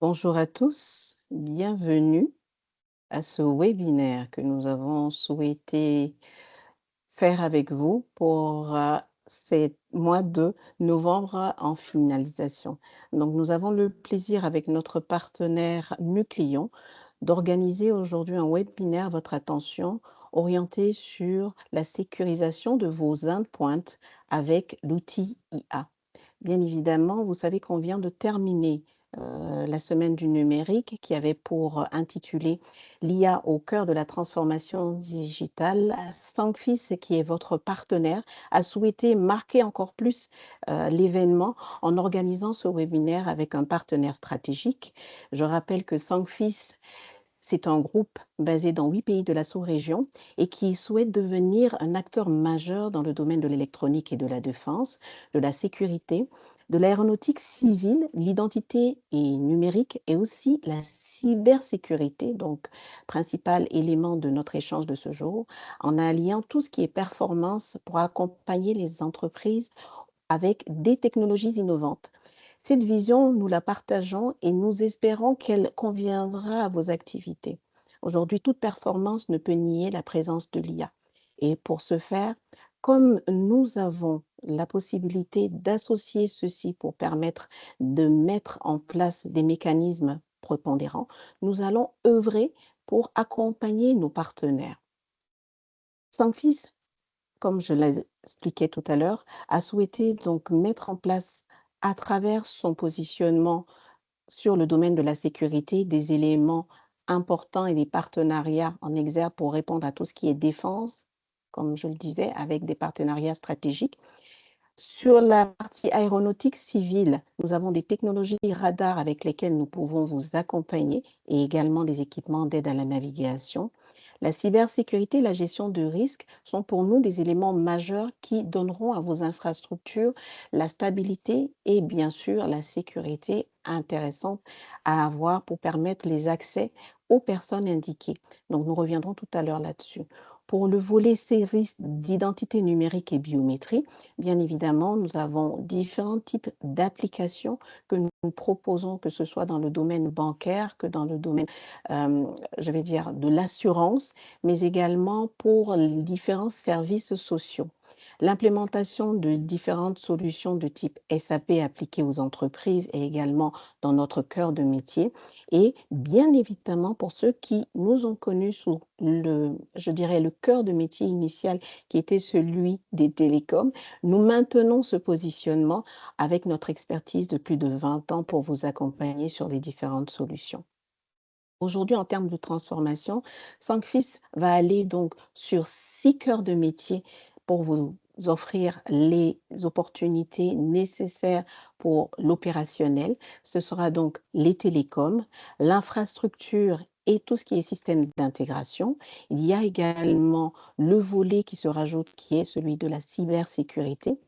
Bonjour à tous, bienvenue à ce webinaire que nous avons souhaité faire avec vous pour ces mois de novembre en finalisation. Donc, nous avons le plaisir avec notre partenaire Nucléon d'organiser aujourd'hui un webinaire à votre attention orienté sur la sécurisation de vos endpoints avec l'outil IA. Bien évidemment, vous savez qu'on vient de terminer la semaine du numérique qui avait pour intitulé l'IA au cœur de la transformation digitale. Sankfis, qui est votre partenaire, a souhaité marquer encore plus l'événement en organisant ce webinaire avec un partenaire stratégique. Je rappelle que Sankfis, c'est un groupe basé dans 8 pays de la sous-région et qui souhaite devenir un acteur majeur dans le domaine de l'électronique et de la défense, de la sécurité, de l'aéronautique civile, l'identité et numérique et aussi la cybersécurité, donc principal élément de notre échange de ce jour, en alliant tout ce qui est performance pour accompagner les entreprises avec des technologies innovantes. Cette vision, nous la partageons et nous espérons qu'elle conviendra à vos activités. Aujourd'hui, toute performance ne peut nier la présence de l'IA. Et pour ce faire, comme nous avons la possibilité d'associer ceci pour permettre de mettre en place des mécanismes prépondérants, nous allons œuvrer pour accompagner nos partenaires. Sankfis, comme je l'expliquais tout à l'heure, a souhaité donc mettre en place, à travers son positionnement sur le domaine de la sécurité, des éléments importants et des partenariats en exergue pour répondre à tout ce qui est défense, comme je le disais, avec des partenariats stratégiques. Sur la partie aéronautique civile, nous avons des technologies radars avec lesquelles nous pouvons vous accompagner et également des équipements d'aide à la navigation. La cybersécurité et la gestion de risques sont pour nous des éléments majeurs qui donneront à vos infrastructures la stabilité et bien sûr la sécurité intéressante à avoir pour permettre les accès aux personnes indiquées. Donc nous reviendrons tout à l'heure là-dessus. Pour le volet services d'identité numérique et biométrie, bien évidemment, nous avons différents types d'applications que nous proposons, que ce soit dans le domaine bancaire, que dans le domaine, je vais dire, de l'assurance, mais également pour les différents services sociaux. L'implémentation de différentes solutions de type SAP appliquées aux entreprises et également dans notre cœur de métier. Et bien évidemment, pour ceux qui nous ont connus sous je dirais, le cœur de métier initial qui était celui des télécoms, nous maintenons ce positionnement avec notre expertise de plus de 20 ans pour vous accompagner sur les différentes solutions. Aujourd'hui, en termes de transformation, Sankfis va aller donc sur 6 cœurs de métier pour vous offrir les opportunités nécessaires pour l'opérationnel. Ce sera donc les télécoms, l'infrastructure et tout ce qui est système d'intégration. Il y a également le volet qui se rajoute, qui est celui de la cybersécurité.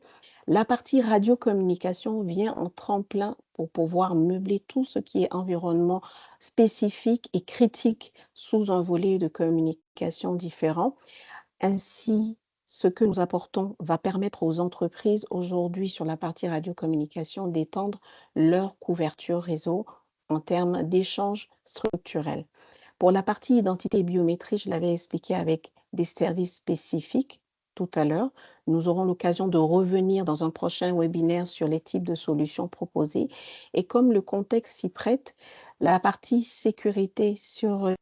La partie radiocommunication vient en tremplin pour pouvoir meubler tout ce qui est environnement spécifique et critique sous un volet de communication différent. Ainsi, ce que nous apportons va permettre aux entreprises aujourd'hui sur la partie radiocommunication d'étendre leur couverture réseau en termes d'échanges structurels. Pour la partie identité et biométrie, je l'avais expliqué avec des services spécifiques tout à l'heure. Nous aurons l'occasion de revenir dans un prochain webinaire sur les types de solutions proposées. Et comme le contexte s'y prête, la partie sécurité, sûreté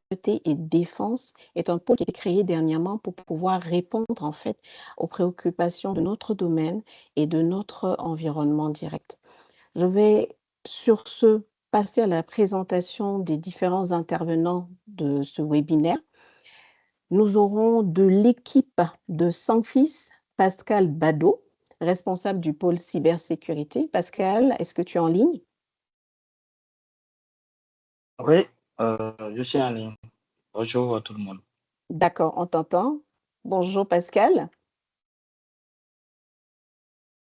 et défense est un pôle qui a été créé dernièrement pour pouvoir répondre en fait aux préoccupations de notre domaine et de notre environnement direct. Je vais sur ce passer à la présentation des différents intervenants de ce webinaire. Nous aurons de l'équipe de Sankfis, Pascal Badeau, responsable du pôle cybersécurité. Pascal, est-ce que tu es en ligne? Oui, je suis en ligne. Bonjour à tout le monde. D'accord, on t'entend. Bonjour Pascal.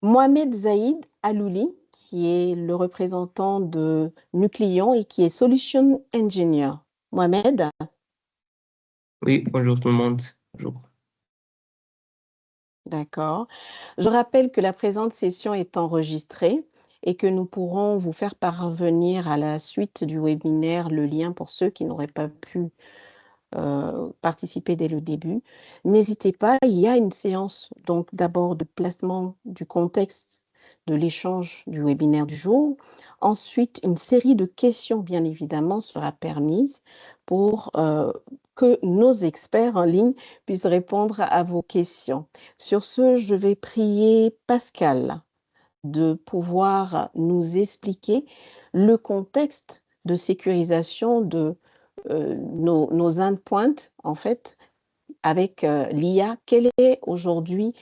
Mohamed Zaïd Alouli, qui est le représentant de Nucléon et qui est Solution Engineer. Mohamed, Oui, bonjour tout le monde. Bonjour. d'accord. Je rappelle que la présente session est enregistrée et que nous pourrons vous faire parvenir à la suite du webinaire le lien pour ceux qui n'auraient pas pu participer dès le début. N'hésitez pas, il y a une séance donc d'abord de placement du contexte de l'échange du webinaire du jour. Ensuite, une série de questions, bien évidemment, sera permise pour que nos experts en ligne puissent répondre à vos questions. Sur ce, je vais prier Pascal de pouvoir nous expliquer le contexte de sécurisation de nos endpoints, en fait, avec l'IA. Quel est aujourd'hui,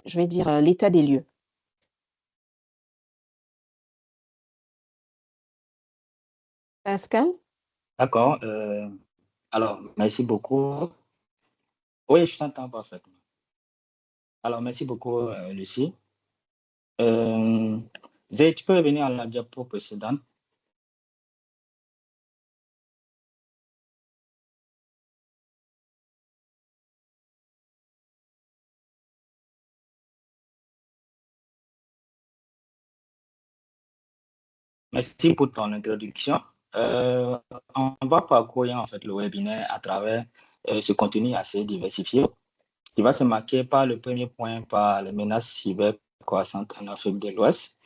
je vais dire, l'état des lieux? Pascal? D'accord. Alors, merci beaucoup. Oui, je t'entends parfaitement. Alors, merci beaucoup, Lucie. Zé, tu peux revenir à la diapo précédente? Merci pour ton introduction. On va parcourir en fait le webinaire à travers ce contenu assez diversifié qui va se marquer par le premier point, par les menaces cyber croissantes en Afrique de l'Ouest.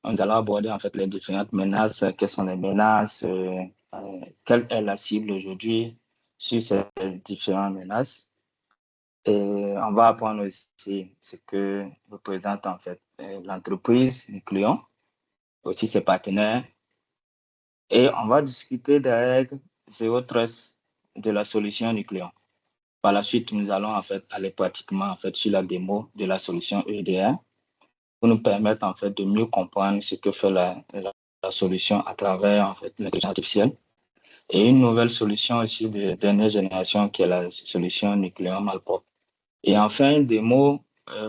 Nous allons aborder en fait les différentes menaces, quelles sont les menaces, quelle est la cible aujourd'hui sur ces différentes menaces. Et on va apprendre aussi ce que représente en fait l'entreprise, le client, aussi ses partenaires. Et on va discuter des règles zéro trust de la solution du client. Par la suite, nous allons en fait aller pratiquement en fait sur la démo de la solution EDR pour nous permettre en fait de mieux comprendre ce que fait la solution à travers en fait l'intelligence artificielle et une nouvelle solution aussi de dernière génération qui est la solution nucléaire malpropre. Et enfin, une démo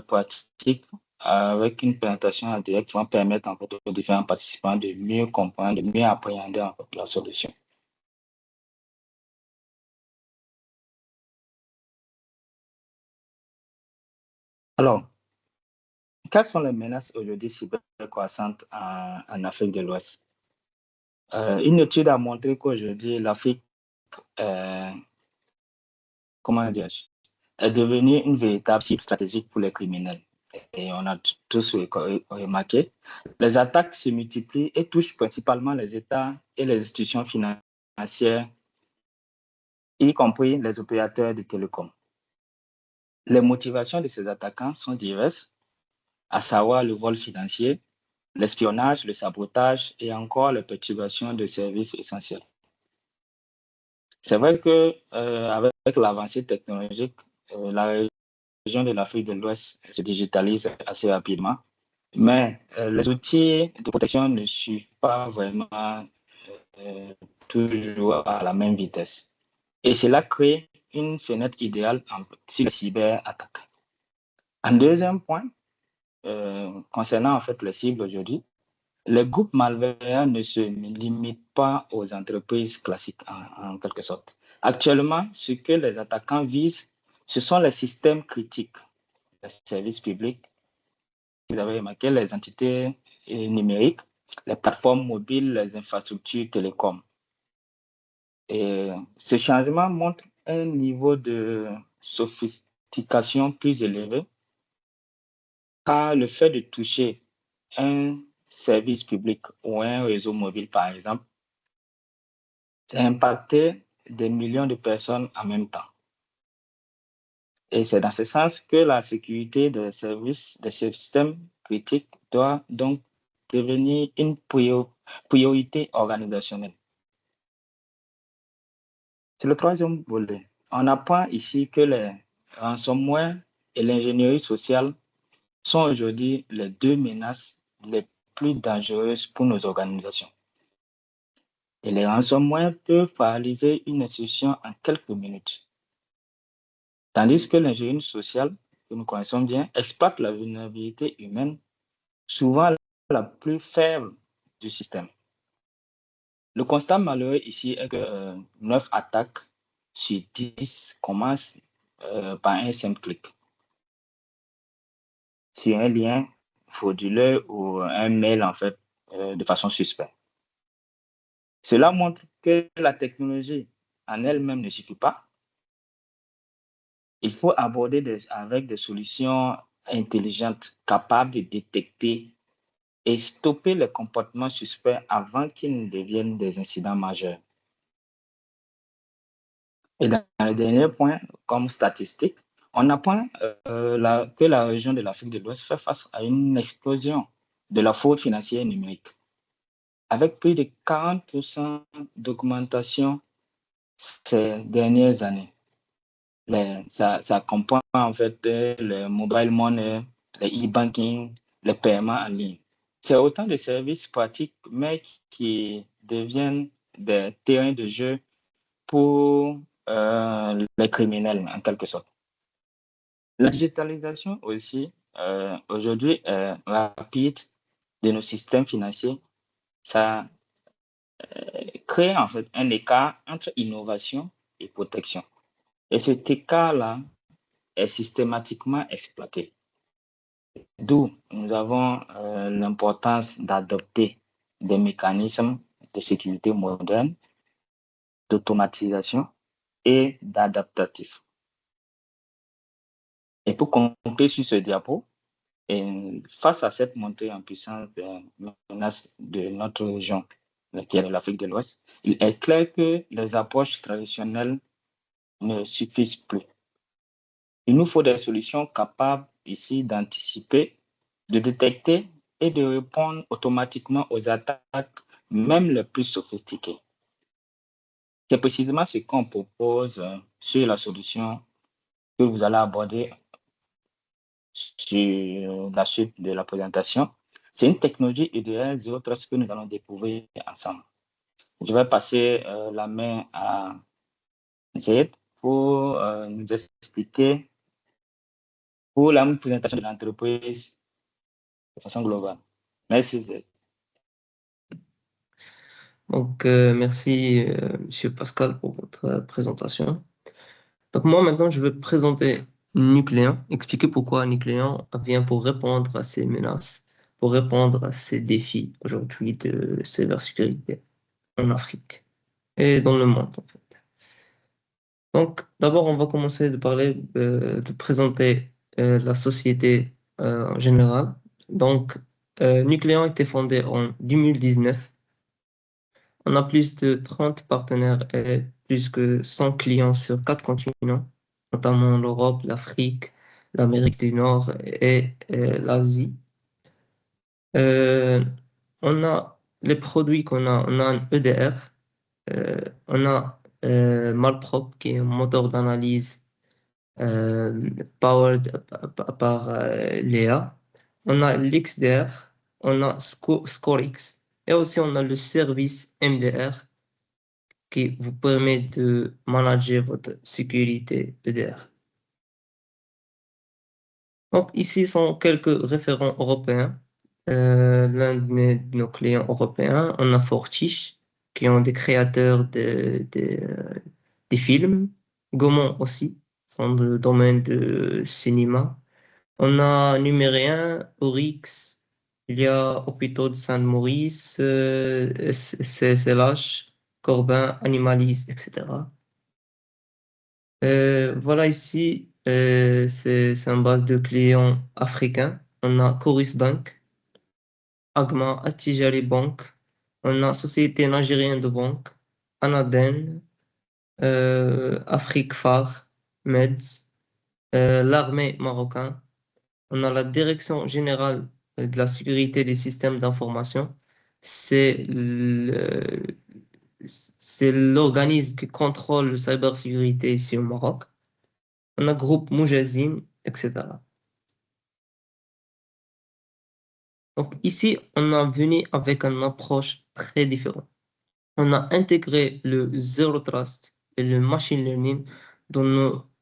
pratique avec une présentation en direct qui va permettre en fait aux différents participants de mieux comprendre, de mieux appréhender en fait la solution. Alors, quelles sont les menaces aujourd'hui cybercroissantes en Afrique de l'Ouest? Une étude a montré qu'aujourd'hui, l'Afrique comment dire, est devenue une véritable cible stratégique pour les criminels. Et on a tous remarqué, les attaques se multiplient et touchent principalement les États et les institutions financières, y compris les opérateurs de télécom. Les motivations de ces attaquants sont diverses, à savoir le vol financier, l'espionnage, le sabotage et encore les perturbations de services essentiels. C'est vrai que avec l'avancée technologique, la région de l'Afrique de l'Ouest se digitalise assez rapidement, mais les outils de protection ne suivent pas vraiment toujours à la même vitesse. Et cela crée une fenêtre idéale sur les cyberattaques. Un deuxième point, concernant en fait les cibles aujourd'hui, les groupes malveillants ne se limitent pas aux entreprises classiques en quelque sorte. Actuellement, ce que les attaquants visent, ce sont les systèmes critiques, les services publics, vous avez remarqué, les entités numériques, les plateformes mobiles, les infrastructures télécom. Et ce changement montre un niveau de sophistication plus élevé, car le fait de toucher un service public ou un réseau mobile, par exemple, c'est impacter des millions de personnes en même temps. Et c'est dans ce sens que la sécurité des services, des systèmes critiques doit donc devenir une priorité organisationnelle. C'est le troisième volet. On apprend ici que les ransomware et l'ingénierie sociale sont aujourd'hui les deux menaces les plus dangereuses pour nos organisations. Et les ransomware peuvent paralyser une institution en quelques minutes. Tandis que l'ingénierie sociale, que nous connaissons bien, exploite la vulnérabilité humaine, souvent la plus faible du système. Le constat malheureux ici est que 9 attaques sur 10 commencent par un simple clic. Sur un lien frauduleux ou un mail en fait de façon suspecte. Cela montre que la technologie en elle-même ne suffit pas. Il faut aborder avec des solutions intelligentes capables de détecter et stopper les comportements suspects avant qu'ils ne deviennent des incidents majeurs. Et dans le dernier point, comme statistique, on apprend que la région de l'Afrique de l'Ouest fait face à une explosion de la fraude financière numérique, avec plus de 40% d'augmentation ces dernières années. Ça comprend en fait le mobile money, le e-banking, les paiements en ligne. C'est autant de services pratiques, mais qui deviennent des terrains de jeu pour les criminels, en quelque sorte. La digitalisation aussi, aujourd'hui, rapide de nos systèmes financiers, ça crée en fait un écart entre innovation et protection. Et cet écart-là est systématiquement exploité. D'où nous avons l'importance d'adopter des mécanismes de sécurité modernes, d'automatisation et d'adaptatif. Et pour compter sur ce diapo, et face à cette montée en puissance des menaces de notre région, qui est l'Afrique de l'Ouest, il est clair que les approches traditionnelles ne suffisent plus. Il nous faut des solutions capables ici d'anticiper, de détecter et de répondre automatiquement aux attaques, même les plus sophistiquées. C'est précisément ce qu'on propose sur la solution que vous allez aborder sur la suite de la présentation. C'est une technologie idéale Zero Trust que nous allons découvrir ensemble. Je vais passer la main à Zed pour nous expliquer pour la présentation de l'entreprise de façon globale. Merci Zed. Donc, merci, Monsieur Pascal, pour votre présentation. Donc, moi, maintenant, je vais présenter Nucléon, expliquer pourquoi Nucléon vient pour répondre à ces menaces, pour répondre à ces défis aujourd'hui de cybersécurité en Afrique et dans le monde, en fait. Donc, d'abord, on va commencer de parler, de présenter la société en général. Donc, Nucléon a été fondé en 2019. On a plus de 30 partenaires et plus que 100 clients sur 4 continents, notamment l'Europe, l'Afrique, l'Amérique du Nord et l'Asie. Euh, on a les produits on a un EDR, on a Malprop qui est un moteur d'analyse powered par Léa. On a l'XDR, on a ScoreX et aussi on a le service MDR qui vous permet de manager votre sécurité EDR. Donc ici sont quelques référents européens. L'un de nos clients européens, on a Fortiche, qui sont des créateurs des films. Gaumont aussi, sont de domaine de cinéma. On a Numérien, Oryx, il y a Hôpitaux de Saint-Maurice, CSLH, Corbin, Animalis, etc. Voilà ici, c'est une base de clients africains. On a Coris Bank, Agma, Attijari Bank. On a Société nigérienne de banque, Anaden, Afrique Phare, MEDS, l'armée marocaine. On a la Direction générale de la sécurité des systèmes d'information. C'est c'est l'organisme qui contrôle la cybersécurité ici au Maroc. On a groupe Moujazine, etc. Donc ici, on a venu avec une approche très différente. On a intégré le Zero Trust et le Machine Learning dans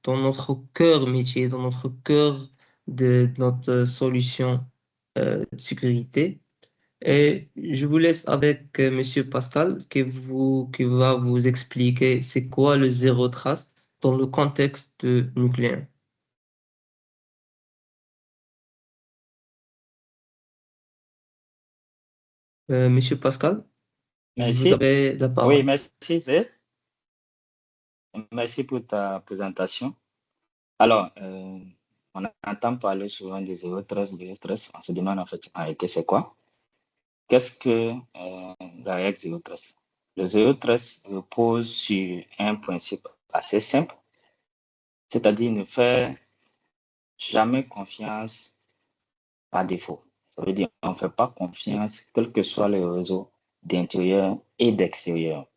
notre cœur métier, dans notre cœur de notre solution de sécurité. Et je vous laisse avec Monsieur Pascal qui va vous expliquer c'est quoi le Zero Trust dans le contexte de nucléaire. Monsieur Pascal, vous Merci. avez la Oui, parole. merci, Zé. Merci pour ta présentation. Alors, on entend parler souvent des 013, on se demande en fait, en réalité, c'est quoi? Qu'est-ce que la règle 013? Le 013 repose sur un principe assez simple, c'est-à-dire ne faire jamais confiance par défaut. Ça veut dire qu'on ne fait pas confiance, quel que soit le réseau d'intérieur et d'extérieur.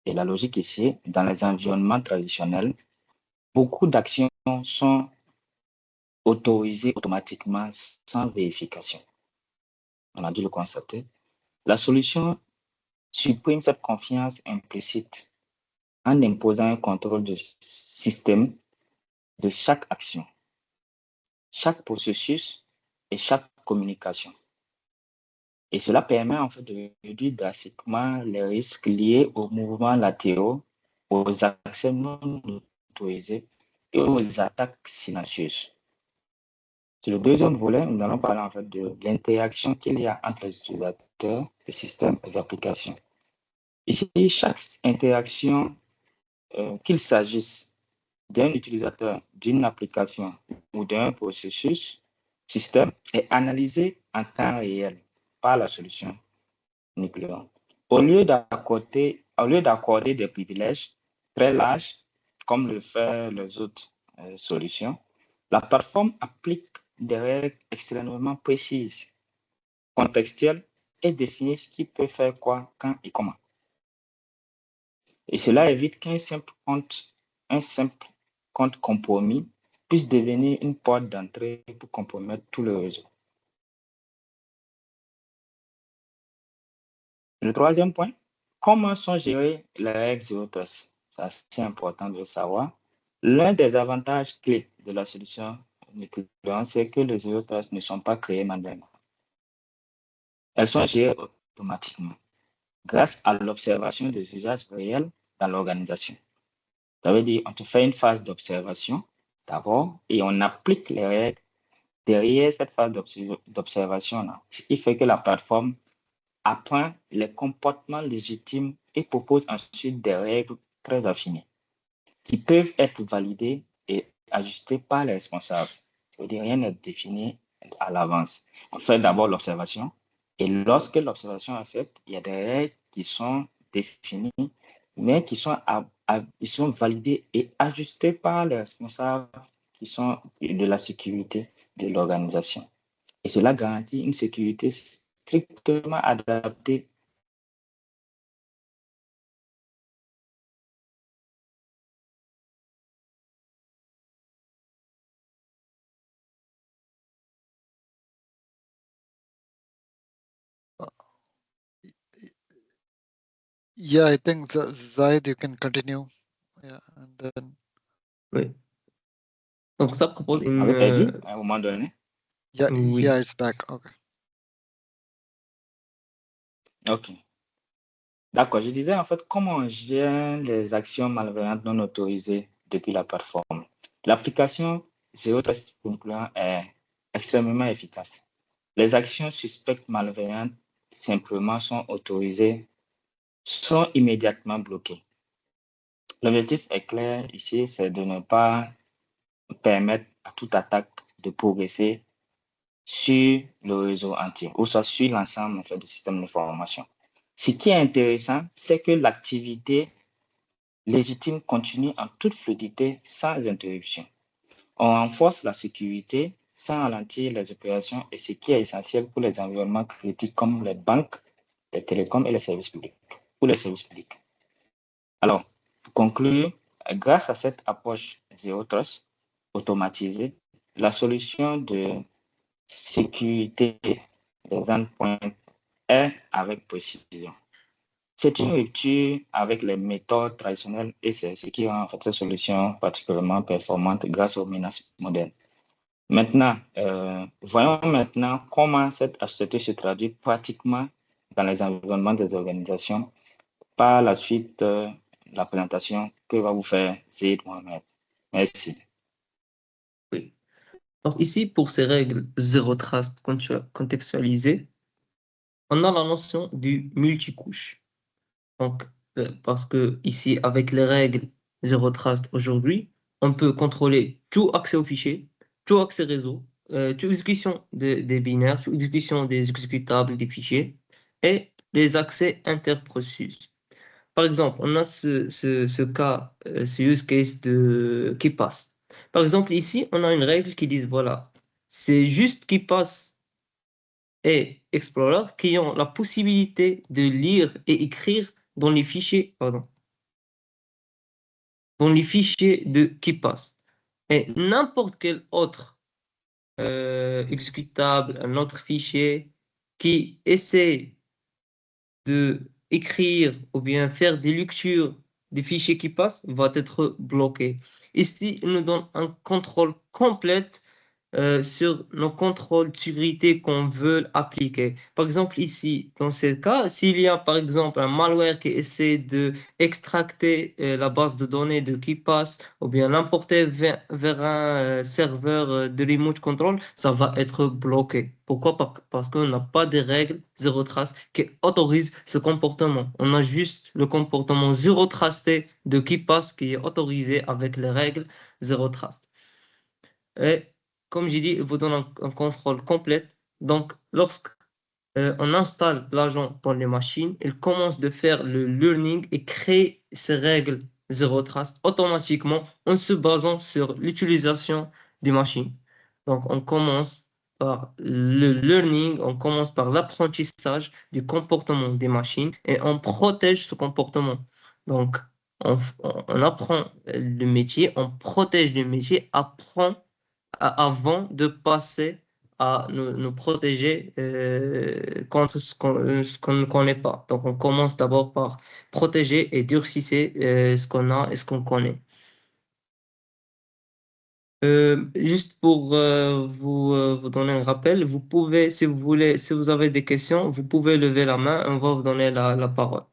Et la logique ici, dans les environnements traditionnels, beaucoup d'actions sont autorisées automatiquement sans vérification. On a dû le constater. La solution supprime cette confiance implicite en imposant un contrôle de système de chaque action, chaque processus et chaque communication. Et cela permet en fait de réduire drastiquement les risques liés aux mouvements latéraux, aux accès non autorisés et aux attaques silencieuses. Sur le deuxième volet, nous allons parler en fait de l'interaction qu'il y a entre les utilisateurs, les systèmes et les applications. Ici, chaque interaction, qu'il s'agisse d'un utilisateur, d'une application ou d'un processus, système, est analysée en temps réel par la solution nucléaire. Au lieu d'accorder des privilèges très larges, comme le font les autres solutions, la plateforme applique des règles extrêmement précises, contextuelles et définit ce qui peut faire quoi, quand et comment. Et cela évite qu'un simple compte compromis puisse devenir une porte d'entrée pour compromettre tout le réseau. Le troisième point, comment sont gérées les règles zéro trust? C'est assez important de le savoir. L'un des avantages clés de la solution nucléaire, c'est que les zéro trust ne sont pas créées manuellement. Elles sont gérées automatiquement grâce à l'observation des usages réels dans l'organisation. Ça veut dire qu'on te fait une phase d'observation d'abord et on applique les règles derrière cette phase d'observation-là, ce qui fait que la plateforme apprend les comportements légitimes et propose ensuite des règles très affinées qui peuvent être validées et ajustées par les responsables. Ça veut dire rien n'est défini à l'avance. On fait d'abord l'observation et lorsque l'observation est faite, il y a des règles qui sont définies, mais qui sont validées et ajustées par les responsables qui sont de la sécurité de l'organisation. Et cela garantit une sécurité strictement adaptée. Yeah, I think Zaid, you can continue. Yeah, and then. Oui. Donc, ça propose On avait perdu à un moment donné. Yeah, Oui. yeah, it's back. Okay. OK. D'accord. Je disais en fait comment on gère les actions malveillantes non autorisées depuis la plateforme. L'application Zero Trust Concluant est extrêmement efficace. Les actions suspectes malveillantes simplement sont autorisées, sont immédiatement bloquées. L'objectif est clair ici, c'est de ne pas permettre à toute attaque de progresser sur le réseau entier, ou soit sur l'ensemble en fait, du système d'information. Ce qui est intéressant, c'est que l'activité légitime continue en toute fluidité sans interruption. On renforce la sécurité sans ralentir les opérations et ce qui est essentiel pour les environnements critiques comme les banques, les télécoms et les services publics, ou les services publics. Alors, pour conclure, grâce à cette approche Zero Trust automatisée, la solution de sécurité des endpoints est avec précision. C'est une rupture avec les méthodes traditionnelles et c'est ce qui rend en fait, cette solution particulièrement performante grâce aux menaces modernes. Maintenant, voyons maintenant comment cette architecture se traduit pratiquement dans les environnements des organisations par la suite de la présentation que va vous faire Zaid Mohamed. Merci. Oui. Donc ici, pour ces règles zéro trust contextualisées, on a la notion du multicouche. Donc, parce que ici, avec les règles Zero Trust aujourd'hui, on peut contrôler tout accès au fichier, tout accès réseau, toute exécution des binaires, toute exécution des exécutables des fichiers et les accès interprocessus. Par exemple, on a ce cas, ce use case qui passe. Par exemple, ici, on a une règle qui dit, voilà, c'est juste qui passe et Explorer qui ont la possibilité de lire et écrire dans les fichiers, pardon, dans les fichiers qui passent. Et n'importe quel autre exécutable, un autre fichier qui essaie de écrire ou bien faire des lectures des fichiers qui passent va être bloqué. Ici, il nous donne un contrôle complet sur nos contrôles de sécurité qu'on veut appliquer. Par exemple, ici, dans ce cas, s'il y a par exemple un malware qui essaie de extracter la base de données de KeePass ou bien l'importer vers un serveur de remote control, ça va être bloqué. Pourquoi? Parce qu'on n'a pas de règles zéro trace qui autorisent ce comportement. On a juste le comportement zéro trusté de KeePass qui est autorisé avec les règles zéro trust. Et comme j'ai dit, il vous donne un contrôle complet. Donc, lorsque on installe l'agent dans les machines, il commence de faire le learning et créer ces règles zéro trace automatiquement en se basant sur l'utilisation des machines. Donc, on commence par le learning, on commence par l'apprentissage du comportement des machines et on protège ce comportement. Donc, on apprend le métier, on protège le métier, avant de passer à nous protéger contre ce qu'on ne connaît pas. Donc, on commence d'abord par protéger et durcir ce qu'on a et ce qu'on connaît. Juste pour vous donner un rappel, vous pouvez, si vous voulez, si vous avez des questions, vous pouvez lever la main, on va vous donner la parole.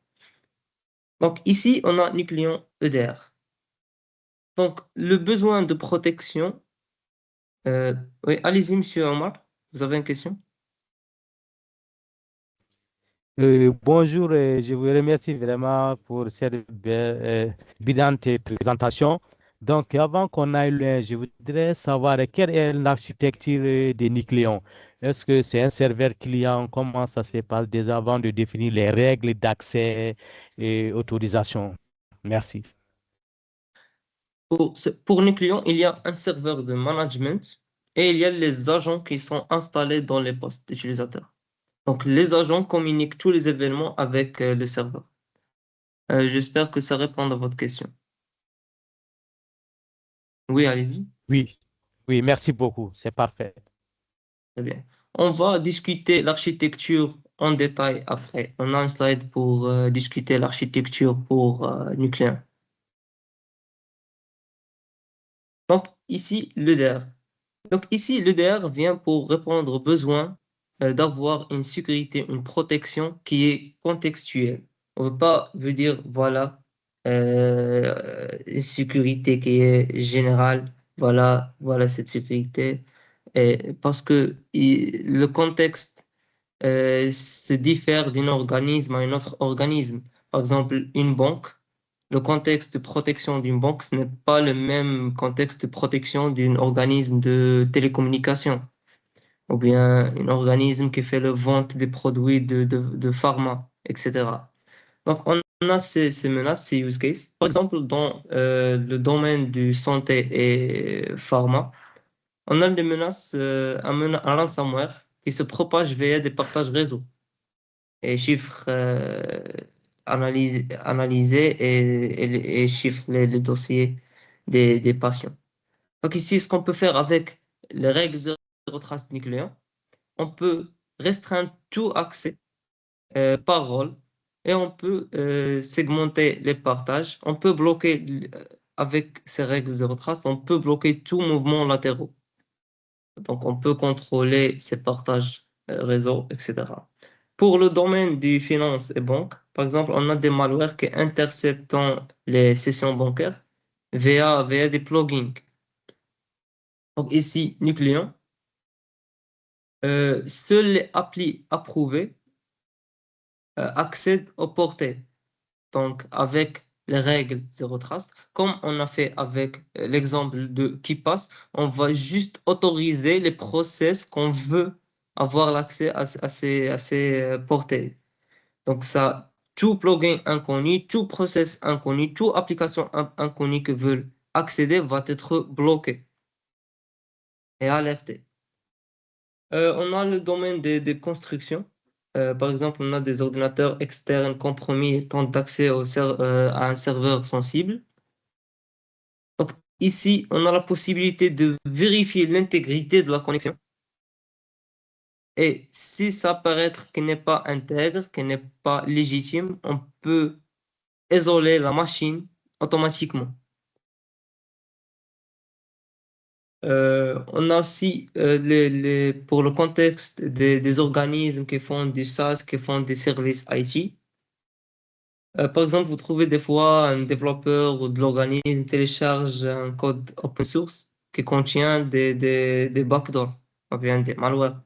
Donc, ici, on a Nucléon EDR. Donc, le besoin de protection. Oui, allez-y, monsieur Omar, vous avez une question? Bonjour, je vous remercie vraiment pour cette brillante présentation. Donc, avant qu'on aille loin, je voudrais savoir quelle est l'architecture de Nucléon. Est-ce que c'est un serveur client? Comment ça se passe déjà avant de définir les règles d'accès et autorisation? Merci. Pour Nucléon, il y a un serveur de management et il y a les agents qui sont installés dans les postes d'utilisateurs. Donc, les agents communiquent tous les événements avec le serveur. J'espère que ça répond à votre question. Oui, allez-y. Oui, oui, merci beaucoup. C'est parfait. Très bien. On va discuter l'architecture en détail après. On a un slide pour discuter l'architecture pour Nucléon. Donc, ici, l'EDR. Donc, ici, l'EDR vient pour répondre au besoin d'avoir une sécurité, une protection qui est contextuelle. On ne veut pas veut dire, voilà, une sécurité qui est générale, voilà cette sécurité. Parce que le contexte se diffère d'un organisme à un autre organisme. Par exemple, une banque, le contexte de protection d'une banque, ce n'est pas le même contexte de protection d'un organisme de télécommunication ou bien un organisme qui fait la vente des produits de pharma, etc. Donc, on a ces menaces, ces use cases. Par exemple, dans le domaine du santé et pharma, on a des menaces, un ransomware qui se propage via des partages réseau et chiffres analysés et chiffre les dossiers des patients. Donc ici, ce qu'on peut faire avec les règles zéro trace nucléaire, on peut restreindre tout accès par rôle et on peut segmenter les partages. On peut bloquer, avec ces règles zéro trace, on peut bloquer tout mouvement latéraux. Donc on peut contrôler ces partages réseau, etc. Pour le domaine des finances et banques, par exemple, on a des malwares qui interceptent les sessions bancaires via des plugins. Donc ici, Nucléon, seules les applis approuvées accède aux portées. Donc, avec les règles Zero Trust, comme on a fait avec l'exemple de KeePass, on va juste autoriser les process qu'on veut avoir l'accès à ces portées. Donc, ça, tout plugin inconnu, tout process inconnu, toute application inconnue que veulent accéder va être bloqué et alerté. On a le domaine des constructions. Par exemple, on a des ordinateurs externes compromis et tentent d'accès à un serveur sensible. Donc, ici, on a la possibilité de vérifier l'intégrité de la connexion. Et si ça paraît qu'elle n'est pas intègre, qu'elle n'est pas légitime, on peut isoler la machine automatiquement. On a aussi, pour le contexte des organismes qui font du SaaS, qui font des services IT. Par exemple, vous trouvez des fois un développeur ou de l'organisme télécharge un code open source qui contient des backdoors, ou bien des malwares.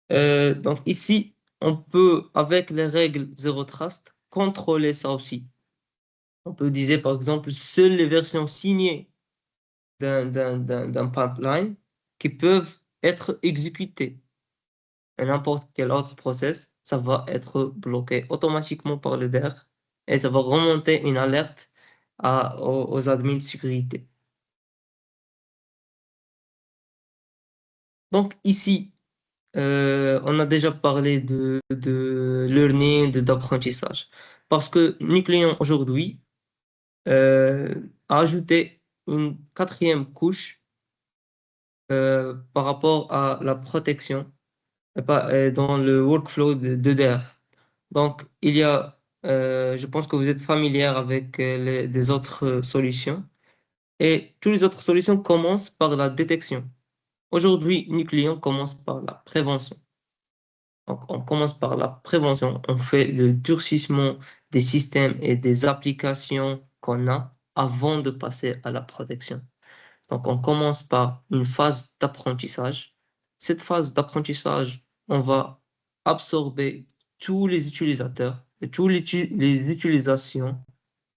Donc ici, on peut, avec les règles Zero Trust, contrôler ça aussi. On peut dire, par exemple, seules les versions signées d'un pipeline qui peuvent être exécutées. Et n'importe quel autre process, ça va être bloqué automatiquement par le DER et ça va remonter une alerte aux admins de sécurité. Donc ici, on a déjà parlé de learning, d'apprentissage. Parce que Nucléon aujourd'hui a ajouté une quatrième couche par rapport à la protection dans le workflow d'EDR. Donc, il y a, je pense que vous êtes familier avec des autres solutions. Et toutes les autres solutions commencent par la détection. Aujourd'hui, Nucléon commence par la prévention. Donc, on commence par la prévention. On fait le durcissement des systèmes et des applications qu'on a avant de passer à la protection. Donc, on commence par une phase d'apprentissage. Cette phase d'apprentissage, on va absorber tous les utilisateurs et toutes les utilisations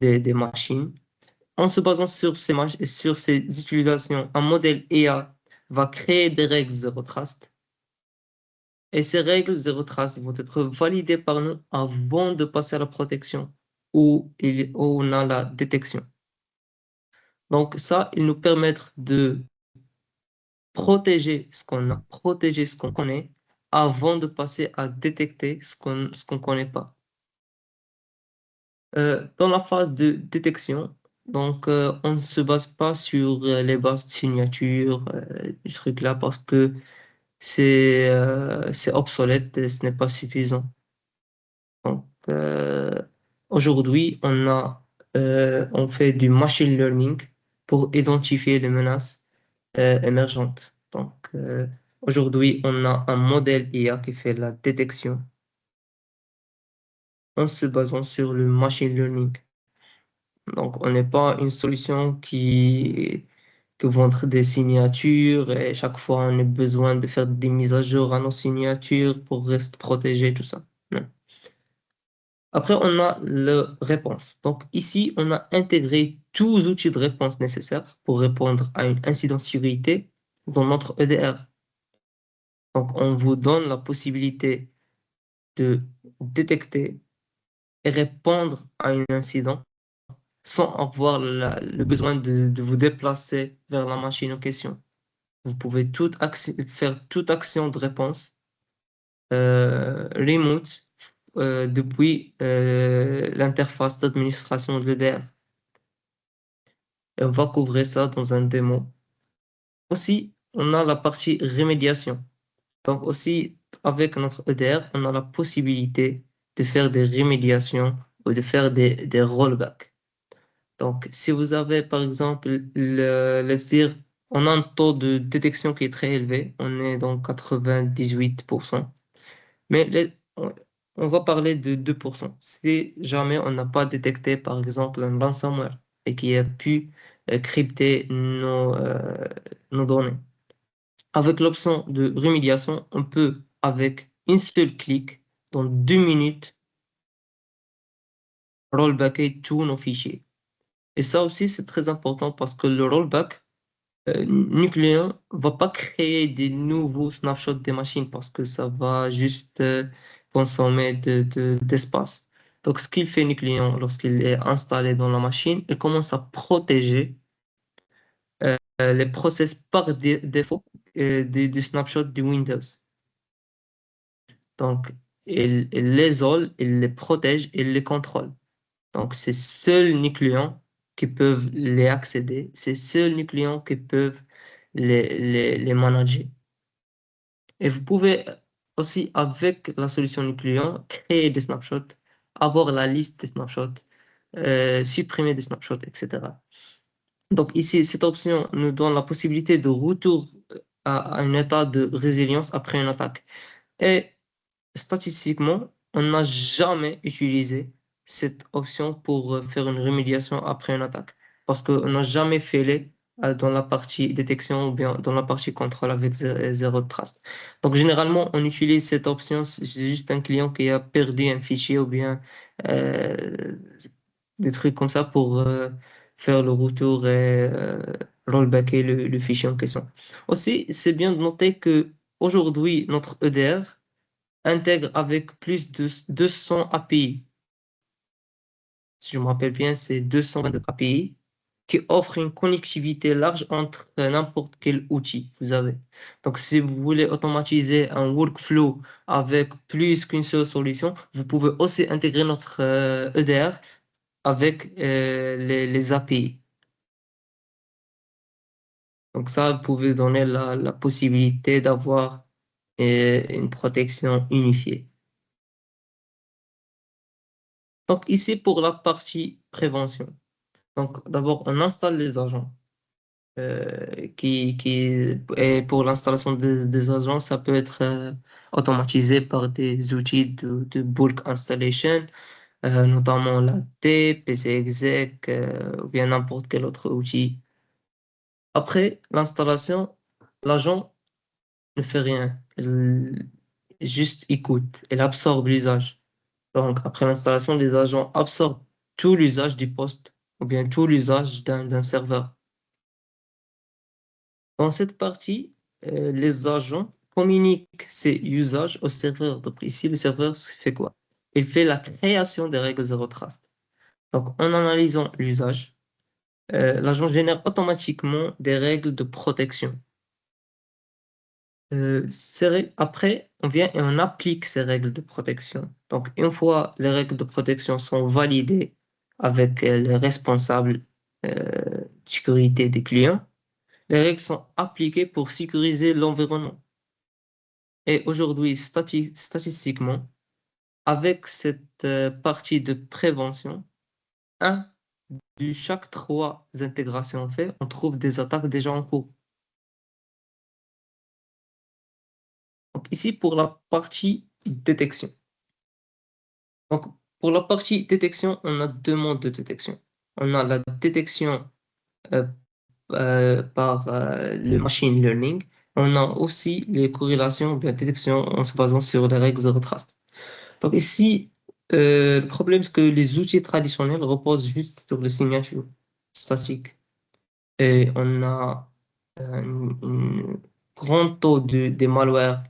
des machines. En se basant sur ces utilisations, un modèle IA va créer des règles Zero Trust. Et ces règles Zero Trust vont être validées par nous avant de passer à la protection où on a la détection. Donc ça, il nous permet de protéger ce qu'on a, protéger ce qu'on connaît avant de passer à détecter ce qu'on connaît pas. Dans la phase de détection, donc on ne se base pas sur les bases de signature, des trucs là, parce que c'est obsolète et ce n'est pas suffisant. Donc aujourd'hui, on fait du machine learning pour identifier les menaces émergentes. Donc aujourd'hui, on a un modèle IA qui fait la détection en se basant sur le machine learning. Donc, on n'est pas une solution qui vont être des signatures et chaque fois on a besoin de faire des mises à jour à nos signatures pour rester protégé, tout ça. Non. Après, on a la réponse. Donc ici, on a intégré tous les outils de réponse nécessaires pour répondre à une incident de sécurité dans notre EDR. Donc, on vous donne la possibilité de détecter et répondre à un incident sans avoir le besoin de vous déplacer vers la machine en question. Vous pouvez faire toute action de réponse remote depuis l'interface d'administration de l'EDR. Et on va couvrir ça dans un démo. Aussi, on a la partie remédiation. Donc aussi, avec notre EDR, on a la possibilité de faire des remédiations ou de faire des rollbacks. Donc, si vous avez, par exemple, laisse dire, on a un taux de détection qui est très élevé, on est dans 98%, mais on va parler de 2%. Si jamais on n'a pas détecté, par exemple, un ransomware et qui a pu crypter nos données. Avec l'option de remédiation, on peut, avec une seule clic, dans 2 minutes, rollbacker tous nos fichiers. Et ça aussi, c'est très important parce que le rollback, Nucleon va pas créer des nouveaux snapshots des machines parce que ça va juste consommer d'espace. Donc, ce qu'il fait Nucleon lorsqu'il est installé dans la machine, il commence à protéger les process par défaut du snapshot du Windows. Donc, il les isole, il les protège, il les contrôle. Donc, c'est seuls nos clients qui peuvent les accéder, c'est seuls nos clients qui peuvent les manager. Et vous pouvez aussi, avec la solution du client, créer des snapshots, avoir la liste des snapshots, supprimer des snapshots, etc. Donc ici, cette option nous donne la possibilité de retour à un état de résilience après une attaque. Et statistiquement, on n'a jamais utilisé cette option pour faire une remédiation après une attaque. Parce qu'on n'a jamais fait les dans la partie détection ou bien dans la partie contrôle avec Zero Trust. Donc généralement, on utilise cette option si c'est juste un client qui a perdu un fichier ou bien des trucs comme ça pour faire le retour et rollbacker le fichier en question. Aussi, c'est bien de noter que aujourd'hui, notre EDR intègre avec plus de 200 API. Si je me rappelle bien, c'est 222 API qui offrent une connectivité large entre n'importe quel outil vous avez. Donc, si vous voulez automatiser un workflow avec plus qu'une seule solution, vous pouvez aussi intégrer notre EDR avec les API. Donc, ça, vous pouvez donner la possibilité d'avoir une protection unifiée. Donc, ici, pour la partie prévention. Donc, d'abord, on installe les agents. Et pour l'installation des agents, ça peut être automatisé par des outils de bulk installation, notamment l'AT, PCExec, ou bien n'importe quel autre outil. Après l'installation, l'agent ne fait rien. Il juste écoute. Il absorbe l'usage. Donc, après l'installation, les agents absorbent tout l'usage du poste ou bien tout l'usage d'un serveur. Dans cette partie, les agents communiquent ces usages au serveur. Donc, ici, le serveur fait quoi? Il fait la création des règles Zero Trust. Donc, en analysant l'usage, l'agent génère automatiquement des règles de protection. Après, on vient et on applique ces règles de protection. Donc, une fois les règles de protection sont validées avec les responsables de sécurité des clients, les règles sont appliquées pour sécuriser l'environnement. Et aujourd'hui, statistiquement, avec cette partie de prévention, de chaque 3 intégrations faites, on trouve des attaques déjà en cours. Donc ici, pour la partie détection. Donc, pour la partie détection, on a 2 modes de détection. On a la détection par le machine learning. On a aussi les corrélations de la détection en se basant sur les règles Zero Trust. Donc ici, le problème, c'est que les outils traditionnels reposent juste sur les signatures statiques. Et on a un grand taux des malwares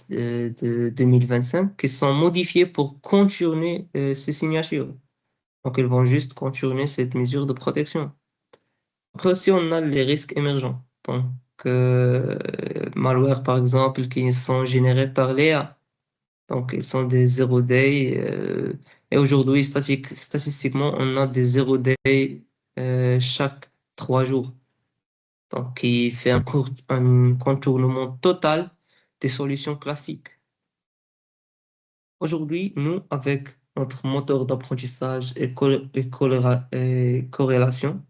de 2025 qui sont modifiés pour contourner ces signatures. Donc, ils vont juste contourner cette mesure de protection. Après aussi, on a les risques émergents. Donc, malwares, par exemple, qui sont générés par l'IA. Donc, ils sont des zero day. Et aujourd'hui, statistiquement, on a des zero day chaque 3 jours. Donc, qui fait un contournement total des solutions classiques. Aujourd'hui, nous, avec notre moteur d'apprentissage et corrélation,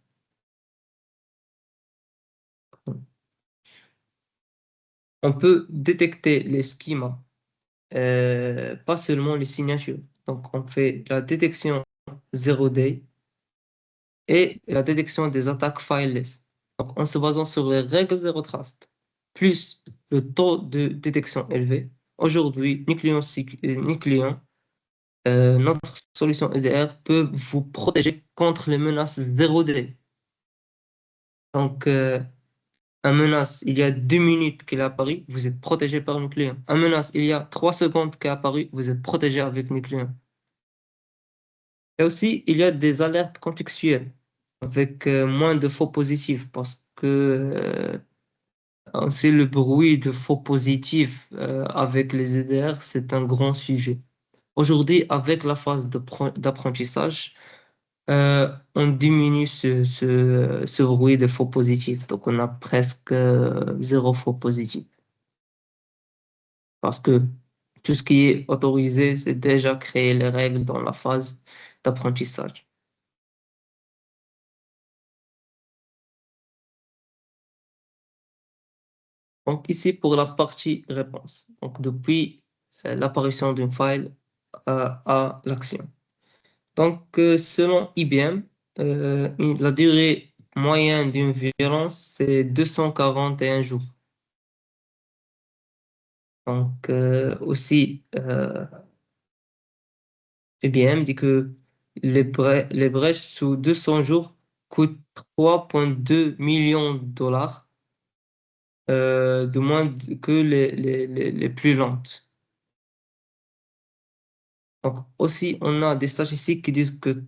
on peut détecter les schémas, pas seulement les signatures. Donc, on fait la détection zero day et la détection des attaques fileless. Donc, en se basant sur les règles Zero Trust, plus le taux de détection élevé, aujourd'hui, nos clients notre solution EDR peut vous protéger contre les menaces 0D. Donc, un menace, il y a 2 minutes qu'il est apparu, vous êtes protégé par Nucléon. Un menace, il y a 3 secondes qu'il est apparu, vous êtes protégé avec Nucléon. Et aussi, il y a des alertes contextuelles avec moins de faux positifs parce que on sait le bruit de faux positifs avec les EDR, c'est un grand sujet. Aujourd'hui, avec la phase d'apprentissage, on diminue ce bruit de faux positifs. Donc, on a presque zéro faux positif. Parce que tout ce qui est autorisé, c'est déjà créer les règles dans la phase d'apprentissage. Donc, ici, pour la partie réponse. Donc, depuis l'apparition d'une faille à l'action. Donc, selon IBM, la durée moyenne d'une violence, c'est 241 jours. Donc, aussi, IBM dit que les brèches sous 200 jours coûtent 3,2 millions de dollars, de moins que les plus lentes. Donc, aussi, on a des statistiques qui disent que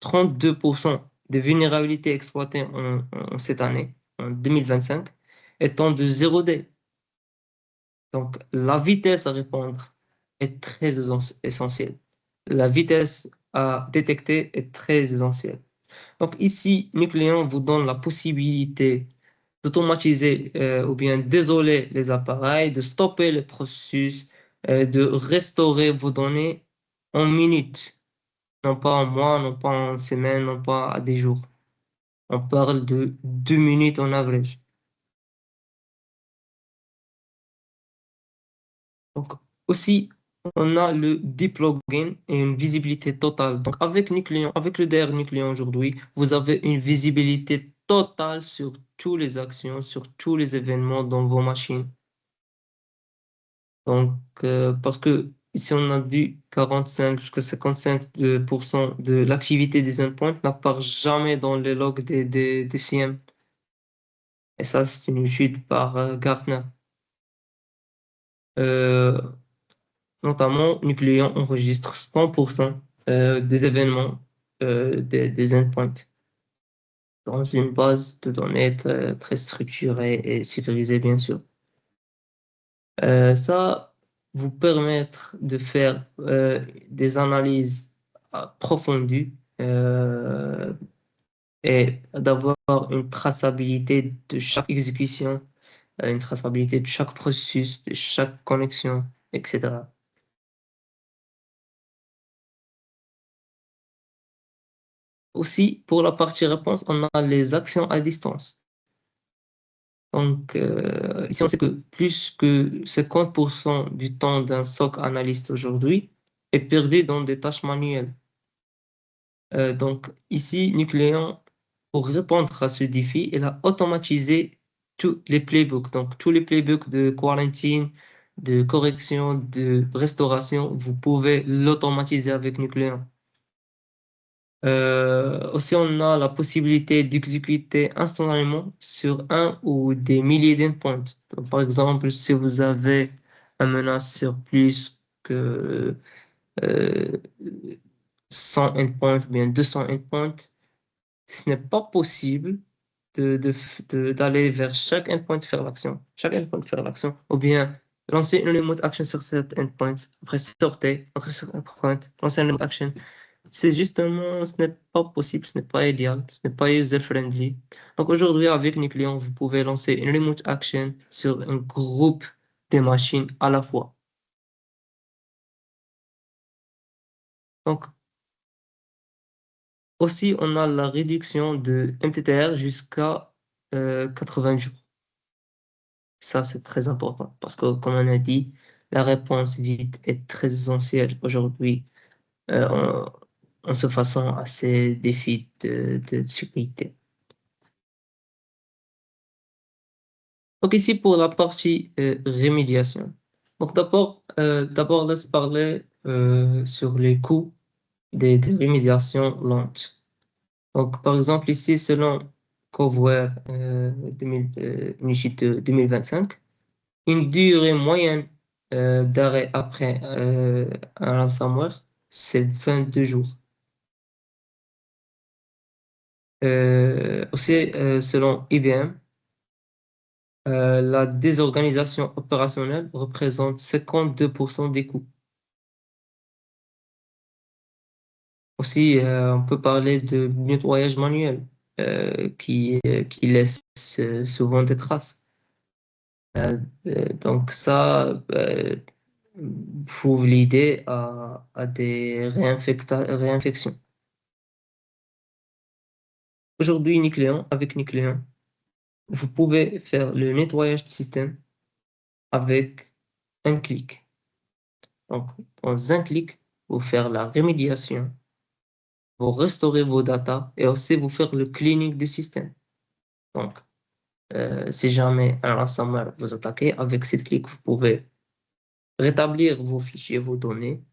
32% des vulnérabilités exploitées en cette année, en 2025, étant de 0D. Donc, la vitesse à répondre est très essentielle. La vitesse à détecter est très essentielle. Donc, ici, Nucléon vous donne la possibilité d'automatiser ou bien d'isoler les appareils, de stopper le processus, de restaurer vos données en minutes, non pas en mois, non pas en semaines, non pas à des jours. On parle de 2 minutes en average. Donc, aussi, on a le deep login et une visibilité totale. Donc, avec Nucléon, avec le DR Nucléon aujourd'hui, vous avez une visibilité totale sur toutes les actions, sur tous les événements dans vos machines. Donc, parce que ici, on a dit 45 jusqu'à 55% de l'activité des endpoints n'apparaît jamais dans les logs des CM. Et ça, c'est une étude par Gartner. Euh, Notamment, Nucléon enregistre 100% des événements des endpoints dans une base de données très structurée et sécurisée, bien sûr. Ça vous permettre de faire des analyses approfondies et d'avoir une traçabilité de chaque exécution, une traçabilité de chaque processus, de chaque connexion, etc. Aussi, pour la partie réponse, on a les actions à distance. Donc, ici, on sait que plus que 50% du temps d'un SOC analyste aujourd'hui est perdu dans des tâches manuelles. Donc, ici, Nucléon, pour répondre à ce défi, il a automatisé tous les playbooks. Donc, tous les playbooks de quarantine, de correction, de restauration, vous pouvez l'automatiser avec Nucléon. Aussi, on a la possibilité d'exécuter instantanément sur un ou des milliers d'endpoints. Donc, par exemple, si vous avez un menace sur plus que 100 endpoints ou bien 200 endpoints, ce n'est pas possible d'aller vers chaque endpoint faire l'action, ou bien lancer une remote action sur cet endpoint, après sortir, entrer sur un endpoint, lancer une remote action. C'est justement, ce n'est pas possible, ce n'est pas idéal, ce n'est pas user-friendly. Donc aujourd'hui, avec Nucléon, vous pouvez lancer une remote action sur un groupe de machines à la fois. Donc aussi, on a la réduction de MTTR jusqu'à 80 jours. Ça, c'est très important parce que, comme on a dit, la réponse vite est très essentielle aujourd'hui en se faisant à ces défis de sécurité. Donc ici pour la partie rémédiation. Donc d'abord, d'abord, laisse parler sur les coûts des remédiations lentes. Donc, par exemple, ici, selon Coveware 2025, une durée moyenne d'arrêt après un ransomware, c'est 22 jours. Aussi, selon IBM, la désorganisation opérationnelle représente 52% des coûts. Aussi, on peut parler de nettoyage manuel qui laisse souvent des traces. Donc ça prouve l'idée à des réinfections. Aujourd'hui, avec Nucléon, vous pouvez faire le nettoyage du système avec un clic. Donc, dans un clic, vous faire la remédiation, vous restaurer vos datas et aussi vous faire le cleaning du système. Donc, si jamais un ransomware vous attaque, avec cette clic, vous pouvez rétablir vos fichiers, vos données,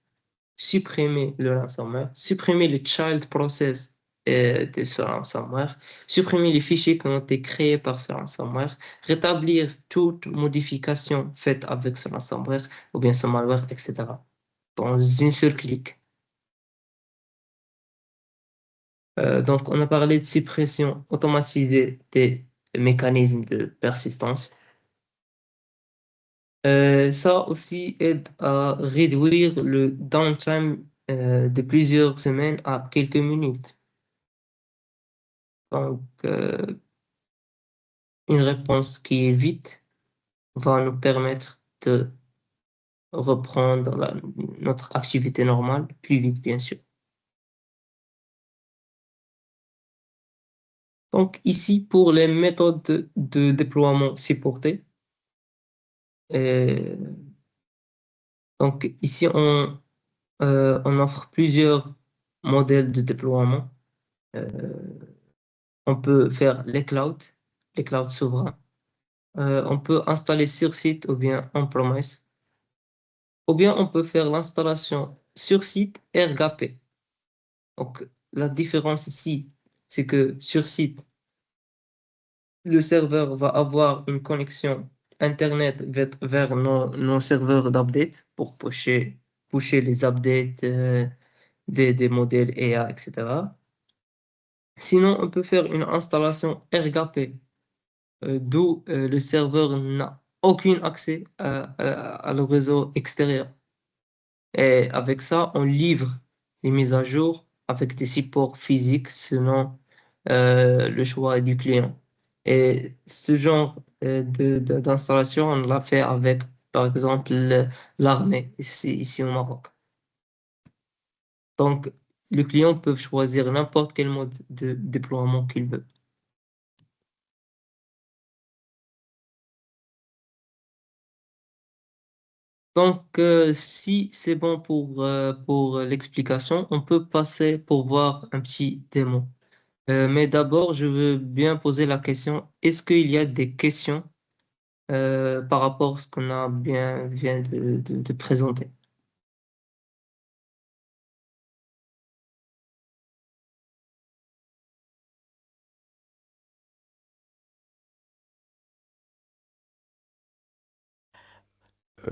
supprimer le ransomware, supprimer le child process de ce ransomware, supprimer les fichiers qui ont été créés par ce ransomware, rétablir toute modification faite avec ce ransomware ou bien ce malware, etc. dans une seule clic. Donc, on a parlé de suppression automatisée des mécanismes de persistance. Ça aussi aide à réduire le downtime de plusieurs semaines à quelques minutes. Donc, une réponse qui est vite va nous permettre de reprendre notre activité normale plus vite, bien sûr. Donc, ici, pour les méthodes de déploiement supportées, donc ici, on offre plusieurs modèles de déploiement. On peut faire les clouds souverains. On peut installer sur site ou bien on-premise. Ou bien on peut faire l'installation sur site RGAP. Donc, la différence ici, c'est que sur site, le serveur va avoir une connexion Internet vers nos serveurs d'update pour pusher les updates des modèles IA, etc. Sinon, on peut faire une installation RGAP, d'où le serveur n'a aucun accès à le réseau extérieur. Et avec ça, on livre les mises à jour avec des supports physiques selon le choix du client. Et ce genre d'installation, on l'a fait avec, par exemple, l'armée ici au Maroc. Donc, le client peut choisir n'importe quel mode de déploiement qu'il veut. Donc, si c'est bon pour l'explication, on peut passer pour voir un petit démo. Mais d'abord, je veux bien poser la question, est-ce qu'il y a des questions par rapport à ce qu'on a vient de présenter?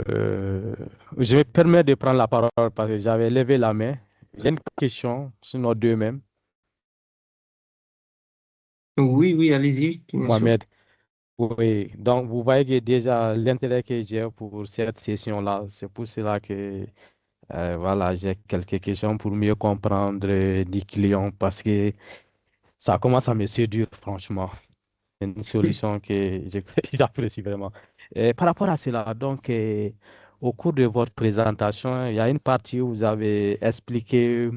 Euh, je me permets de prendre la parole parce que j'avais levé la main. J'ai une question sur nos deux mêmes. Oui, allez-y, bien sûr. Mohamed, oui. Donc, vous voyez que déjà l'intérêt que j'ai pour cette session-là, c'est pour cela que voilà, j'ai quelques questions pour mieux comprendre les clients parce que ça commence à me séduire, franchement. C'est une solution que j'apprécie vraiment. Et par rapport à cela, donc, au cours de votre présentation, il y a une partie où vous avez expliqué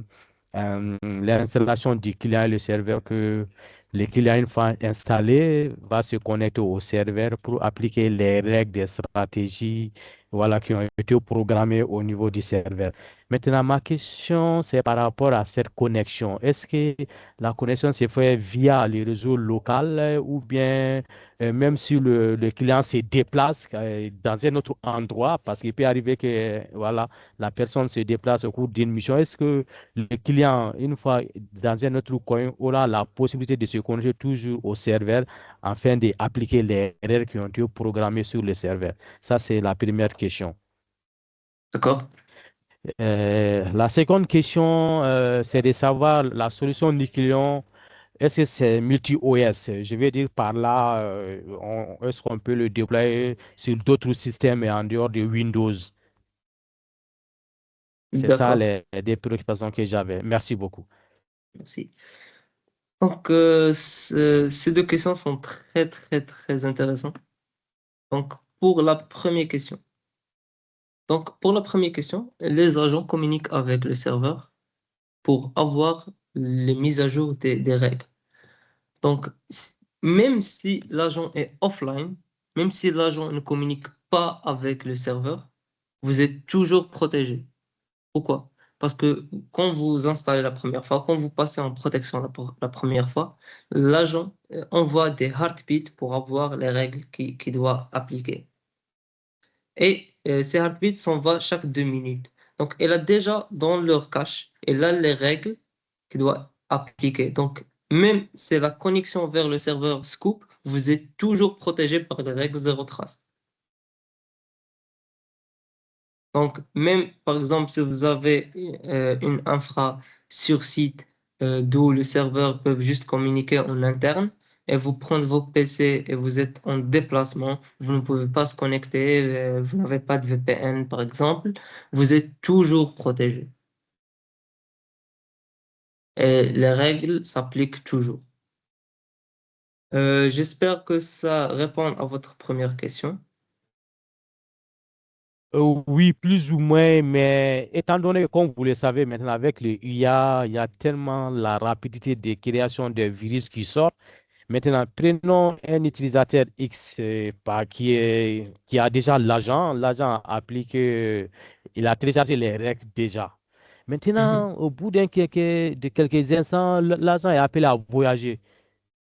l'installation du client et le serveur, que le client, une fois installé, va se connecter au serveur pour appliquer les règles des stratégies, voilà, qui ont été programmées au niveau du serveur. Maintenant, ma question, c'est par rapport à cette connexion. Est-ce que la connexion se fait via le réseau local ou bien même si le client se déplace dans un autre endroit, parce qu'il peut arriver que voilà, la personne se déplace au cours d'une mission, est-ce que le client, une fois dans un autre coin, aura la possibilité de se connecter toujours au serveur afin d'appliquer les règles qui ont été programmées sur le serveur? Ça, c'est la première question. D'accord? La seconde question, c'est de savoir la solution Nucléon, est-ce que c'est multi-OS? Je vais dire par là, est-ce qu'on peut le déployer sur d'autres systèmes et en dehors de Windows? C'est ça D'accord. les des préoccupations que j'avais. Merci beaucoup. Merci. Donc, ces deux questions sont très, très, très intéressantes. Donc, pour la première question. Donc, pour la première question, les agents communiquent avec le serveur pour avoir les mises à jour des règles. Donc, même si l'agent est offline, même si l'agent ne communique pas avec le serveur, vous êtes toujours protégé. Pourquoi? Parce que quand vous installez la première fois, quand vous passez en protection la première fois, l'agent envoie des heartbeats pour avoir les règles qu'il doit appliquer. Et ces heartbeats s'envoient chaque 2 minutes. Donc, elle a déjà dans leur cache, elle a les règles qu'il doit appliquer. Donc, même si la connexion vers le serveur se coupe, vous êtes toujours protégé par les règles zéro trace. Donc, même par exemple, si vous avez une infra sur site d'où le serveur peut juste communiquer en interne et vous prenez vos PC et vous êtes en déplacement, vous ne pouvez pas se connecter, vous n'avez pas de VPN par exemple, vous êtes toujours protégé. Et les règles s'appliquent toujours. J'espère que ça répond à votre première question. Oui, plus ou moins, mais étant donné que, comme vous le savez maintenant, avec le IA, il y a tellement la rapidité de création de virus qui sort. Maintenant, prenons un utilisateur X qui a déjà l'agent. L'agent applique, il a téléchargé les règles déjà. Mhm. Maintenant, au bout de quelques instants, l'agent est appelé à voyager.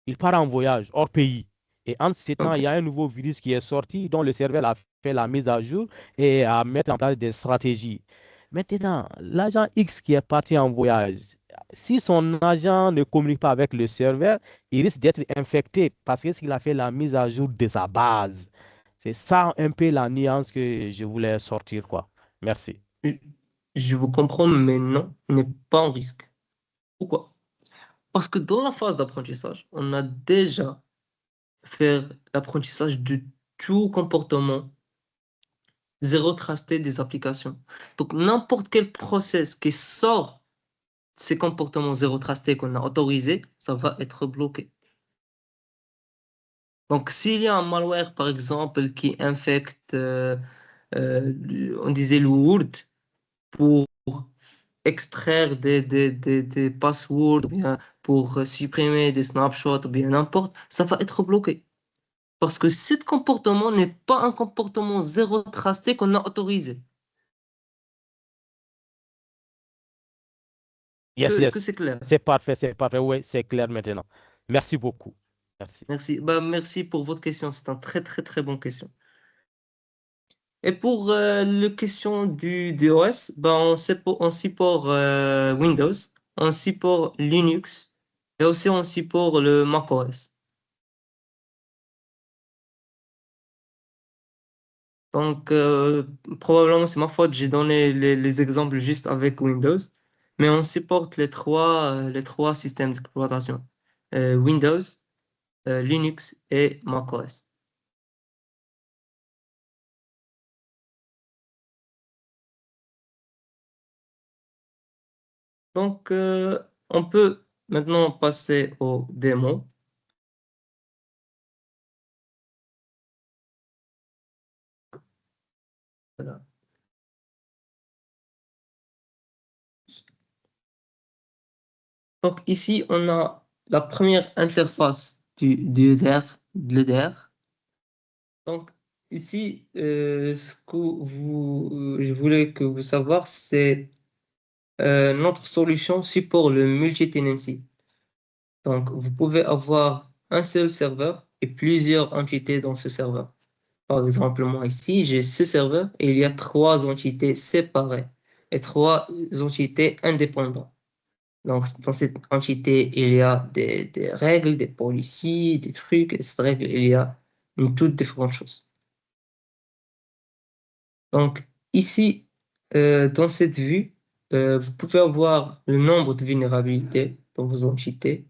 Il part en voyage hors pays. Et en ce temps, Ok. il y a un nouveau virus qui est sorti dont le serveur a fait la mise à jour et à mettre en place des stratégies. Maintenant, l'agent X qui est parti en voyage, si son agent ne communique pas avec le serveur, il risque d'être infecté parce qu'il a fait la mise à jour de sa base. C'est ça un peu la nuance que je voulais sortir, quoi. Merci. Je je vous comprends, mais non, il n'est pas en risque. Pourquoi? Parce que dans la phase d'apprentissage, on a déjà fait l'apprentissage de tout comportement zéro trusté des applications. Donc, n'importe quel process qui sort de ces comportements zéro trusté qu'on a autorisés, ça va être bloqué. Donc, s'il y a un malware, par exemple, qui infecte, on disait le Word, pour extraire des passwords, ou bien pour supprimer des snapshots, ou bien n'importe, ça va être bloqué. Parce que ce comportement n'est pas un comportement zéro trusté qu'on a autorisé. Yes, Est-ce que yes. c'est clair? C'est parfait, c'est parfait. Oui, c'est clair maintenant. Merci beaucoup. Merci. Merci. Bah, merci pour votre question. C'est une très, très, très bonne question. Et pour la question du OS, bah, on support Windows, on support Linux et aussi on support le macOS. Donc, probablement, c'est ma faute, j'ai donné les exemples juste avec Windows, mais on supporte les trois systèmes d'exploitation, Windows, Linux et macOS. Donc, on peut maintenant passer aux démos. Voilà. Donc, ici, on a la première interface du LDR, de l'EDR. Donc, ici, ce que je voulais que vous savoir, c'est notre solution supporte le multi-tenancy. Donc, vous pouvez avoir un seul serveur et plusieurs entités dans ce serveur. Par exemple, moi ici, j'ai ce serveur et il y a 3 entités séparées et 3 entités indépendantes. Donc, dans cette entité, il y a des règles, des policies, des trucs, et cette règle, il y a toutes différentes choses. Donc, ici, dans cette vue, vous pouvez avoir le nombre de vulnérabilités dans vos entités.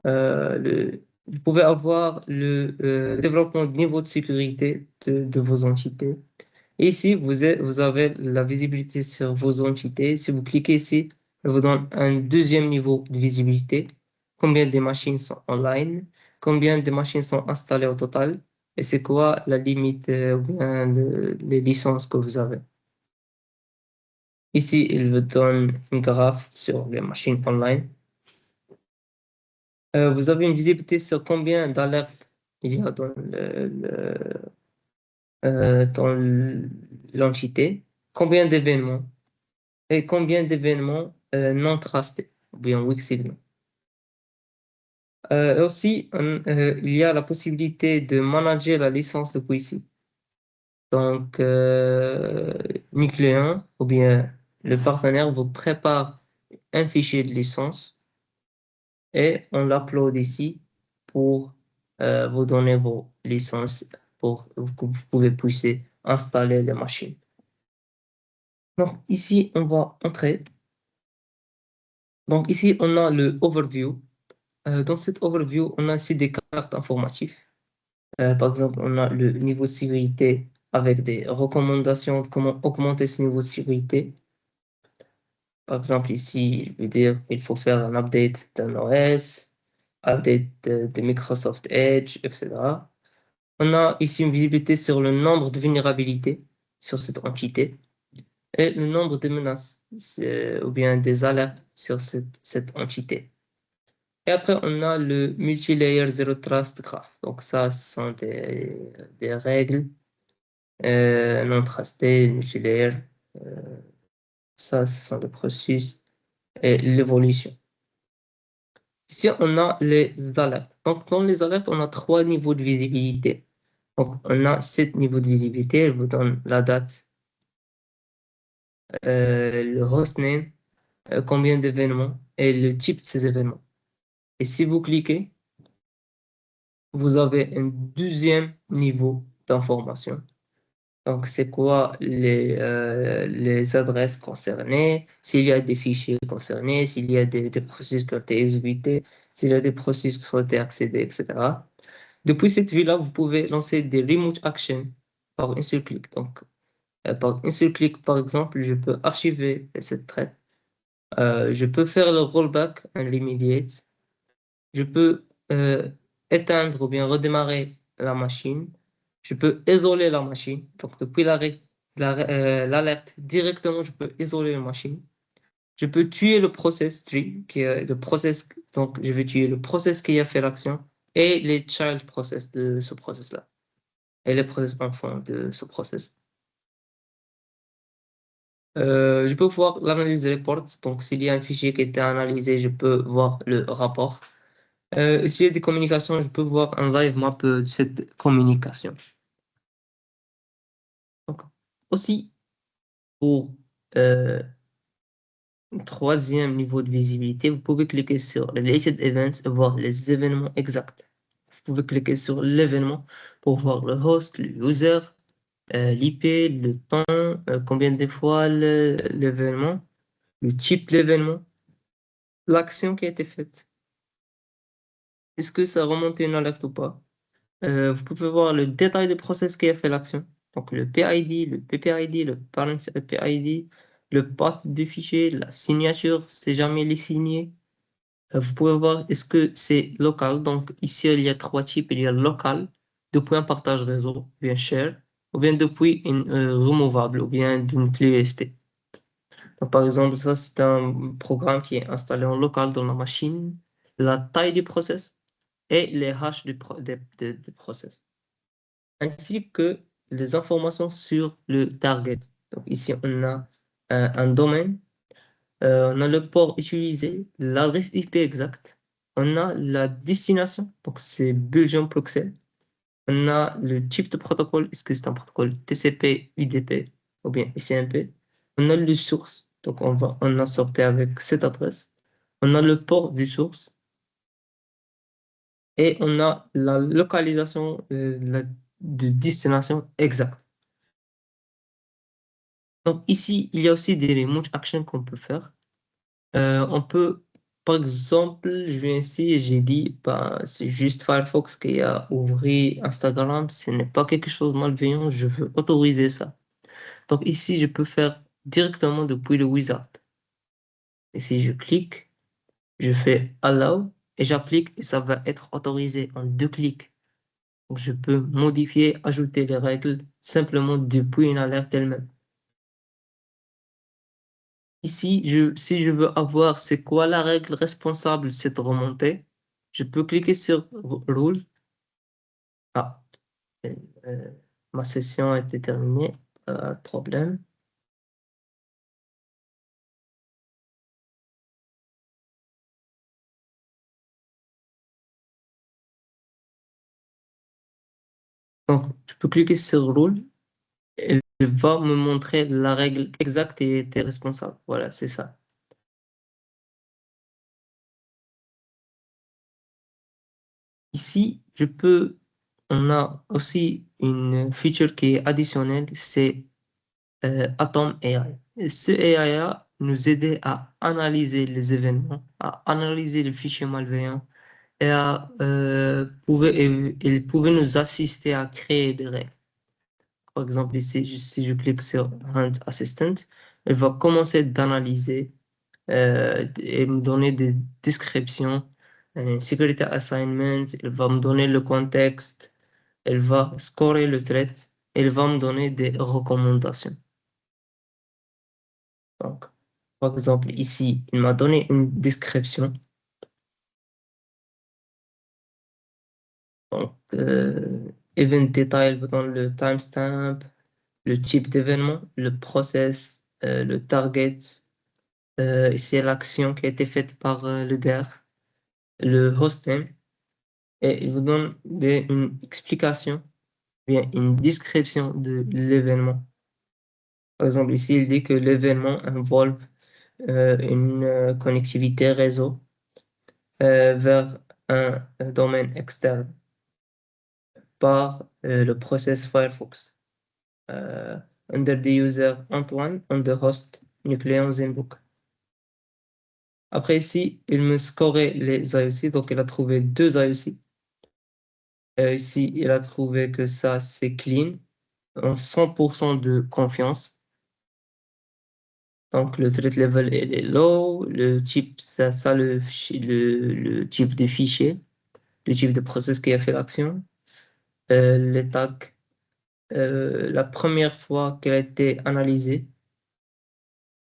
Vous pouvez avoir le développement de niveau de sécurité de vos entités. Et ici, vous avez la visibilité sur vos entités. Si vous cliquez ici, elle vous donne un deuxième niveau de visibilité. Combien de machines sont online, combien de machines sont installées au total, et c'est quoi la limite ou bien les licences que vous avez. Ici, il vous donne une graphe sur les machines online. Vous avez une visibilité sur combien d'alertes il y a dans l'entité, combien d'événements et combien d'événements non trustés, ou bien weak signal. Aussi, il y a la possibilité de manager la licence depuis ici. Donc, Nucléen ou bien le partenaire vous prépare un fichier de licence et on l'upload ici pour vous donner vos licences pour que vous puissiez installer les machines. Donc, ici, on va entrer. Donc, ici, on a le overview. Dans cette overview, on a ici des cartes informatives. Par exemple, on a le niveau de sécurité avec des recommandations de comment augmenter ce niveau de sécurité. Par exemple, ici, je veux dire qu'il faut faire un update d'un OS, update de Microsoft Edge, etc. On a ici une visibilité sur le nombre de vulnérabilités sur cette entité et le nombre de menaces ou bien des alertes sur cette entité. Et après, on a le multi-layer Zero Trust Graph. Donc ça, ce sont des règles non trustées, multi-layer. Ça, ce sont les processus et l'évolution. Ici, on a les alertes. Donc, dans les alertes, on a 3 niveaux de visibilité. Donc, on a 7 niveaux de visibilité. Je vous donne la date, le hostname, combien d'événements et le type de ces événements. Et si vous cliquez, vous avez un deuxième niveau d'information. Donc, c'est quoi les adresses concernées, s'il y a des fichiers concernés, s'il y a des processus qui ont été exécutés, s'il y a des processus qui ont été accédés, etc. Depuis cette vue-là, vous pouvez lancer des remote actions par un seul clic. Donc, par un seul clic, par exemple, je peux archiver cette thread. Je peux faire le rollback, un remediate. Je peux éteindre ou bien redémarrer la machine. Je peux isoler la machine. Donc, depuis l'alerte, directement, je peux isoler la machine. Je peux tuer le process tree, qui est le process. Donc, je vais tuer le process qui a fait l'action et les child process de ce process-là. Et les process enfants de ce process. Je peux voir l'analyse des reports. Donc, s'il y a un fichier qui a été analysé, je peux voir le rapport. S'il y a des communications, je peux voir un live map de cette communication. Donc, aussi, pour un troisième niveau de visibilité, vous pouvez cliquer sur Related Events et voir les événements exacts. Vous pouvez cliquer sur l'événement pour voir le host, le user, l'IP, le temps, combien de fois l'événement, le type de l'événement, l'action qui a été faite. Est-ce que ça remonte une alerte ou pas? Vous pouvez voir le détail du process qui a fait l'action. Donc le PID, le PPID, le parent PID, le path du fichier, la signature, c'est jamais les signé. Vous pouvez voir est-ce que c'est local. Donc ici, il y a 3 types. Il y a local, depuis un partage réseau, ou bien share, ou bien depuis une removable, ou bien d'une clé USB. Donc, par exemple, ça, c'est un programme qui est installé en local dans la machine, la taille du process et les hashes du process, ainsi que les informations sur le target. Donc, ici, on a un domaine On a le port utilisé, l'adresse IP exacte. On a la destination, donc c'est Belgium-Bruxelles. On a le type de protocole, est-ce que c'est un protocole TCP, UDP ou bien ICMP. On a le source, donc on a sorti avec cette adresse. On a le port du source. Et on a la localisation de destination exacte. Donc ici, il y a aussi des remote actions qu'on peut faire. On peut, par exemple, je viens ici et j'ai dit, bah, c'est juste Firefox qui a ouvert Instagram, ce n'est pas quelque chose de malveillant, je veux autoriser ça. Donc ici, je peux faire directement depuis le wizard. Et si je clique, je fais Allow et j'applique et ça va être autorisé en 2 clics. Donc je peux modifier, ajouter les règles simplement depuis une alerte elle-même. Ici, si je veux avoir c'est quoi la règle responsable de cette remontée, je peux cliquer sur Rule. Ah, euh, ma session a été terminée, pas de problème. Donc, je peux cliquer sur Rule. Elle va me montrer la règle exacte et était responsable. Voilà, c'est ça. Ici, on a aussi une feature qui est additionnelle, c'est Atom AI. Et ce AI nous aidait à analyser les événements, à analyser les fichiers malveillants et il pouvait nous assister à créer des règles. Par exemple, ici, si je clique sur Hunt Assistant, elle va commencer d'analyser et me donner des descriptions, security assignment, elle va me donner le contexte, elle va scorer le threat, elle va me donner des recommandations. Donc, par exemple, ici, il m'a donné une description. Donc, event detail dans le timestamp, le type d'événement, le process, le target, ici l'action qui a été faite par le DER, le hosting, et il vous donne une explication, bien une description de l'événement. Par exemple, ici, il dit que l'événement involve une connectivité réseau vers un domaine externe par le process Firefox. Under the user Antoine, on the host Nucleon Zenbook. Après ici, il me scorait les IOC, donc il a trouvé 2 IOC. Ici, il a trouvé que ça, c'est clean, en 100% de confiance. Donc, le threat level est low, le type, ça le type de fichier, le type de process qui a fait l'action, les tags, la première fois qu'elle a été analysée,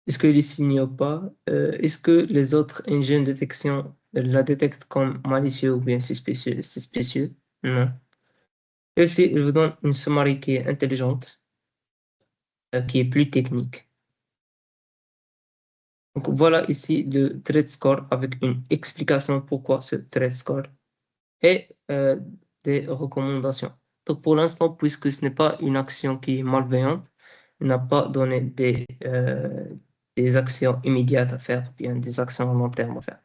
est-ce qu'il est signé ou pas, est-ce que les autres engines de détection la détectent comme malicieux ou bien suspicieux? Non. Et aussi, il vous donne une summary qui est intelligente, qui est plus technique. Donc voilà ici le threat score avec une explication pourquoi ce threat score et des recommandations. Donc pour l'instant, puisque ce n'est pas une action qui est malveillante, il n'a pas donné des actions immédiates à faire, bien des actions à long terme à faire.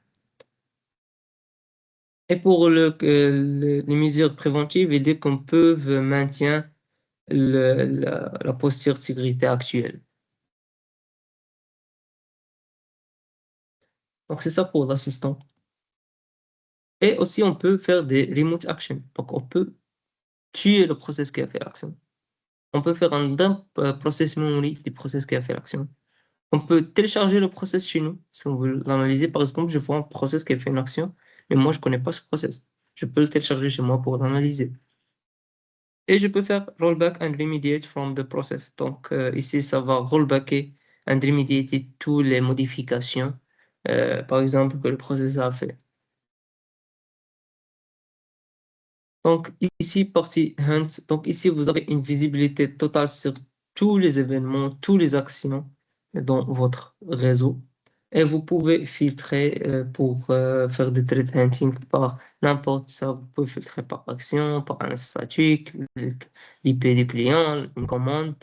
Et pour les mesures préventives, il dit qu'on peut maintenir la posture de sécurité actuelle. Donc c'est ça pour l'assistant. Et aussi, on peut faire des remote actions. Donc, on peut tuer le process qui a fait l'action. On peut faire un dump process memory du process qui a fait l'action. On peut télécharger le process chez nous. Si on veut l'analyser, par exemple, je vois un process qui a fait une action, mais moi, je ne connais pas ce process. Je peux le télécharger chez moi pour l'analyser. Et je peux faire rollback and remediate from the process. Donc, ici, ça va rollbacker and remediate toutes les modifications, par exemple, que le process a fait. Donc ici, partie Hunt, donc ici, vous avez une visibilité totale sur tous les événements, toutes les actions dans votre réseau. Et vous pouvez filtrer pour faire des threat hunting par n'importe ça. Vous pouvez filtrer par action, par un statique, l'IP du client, une commande,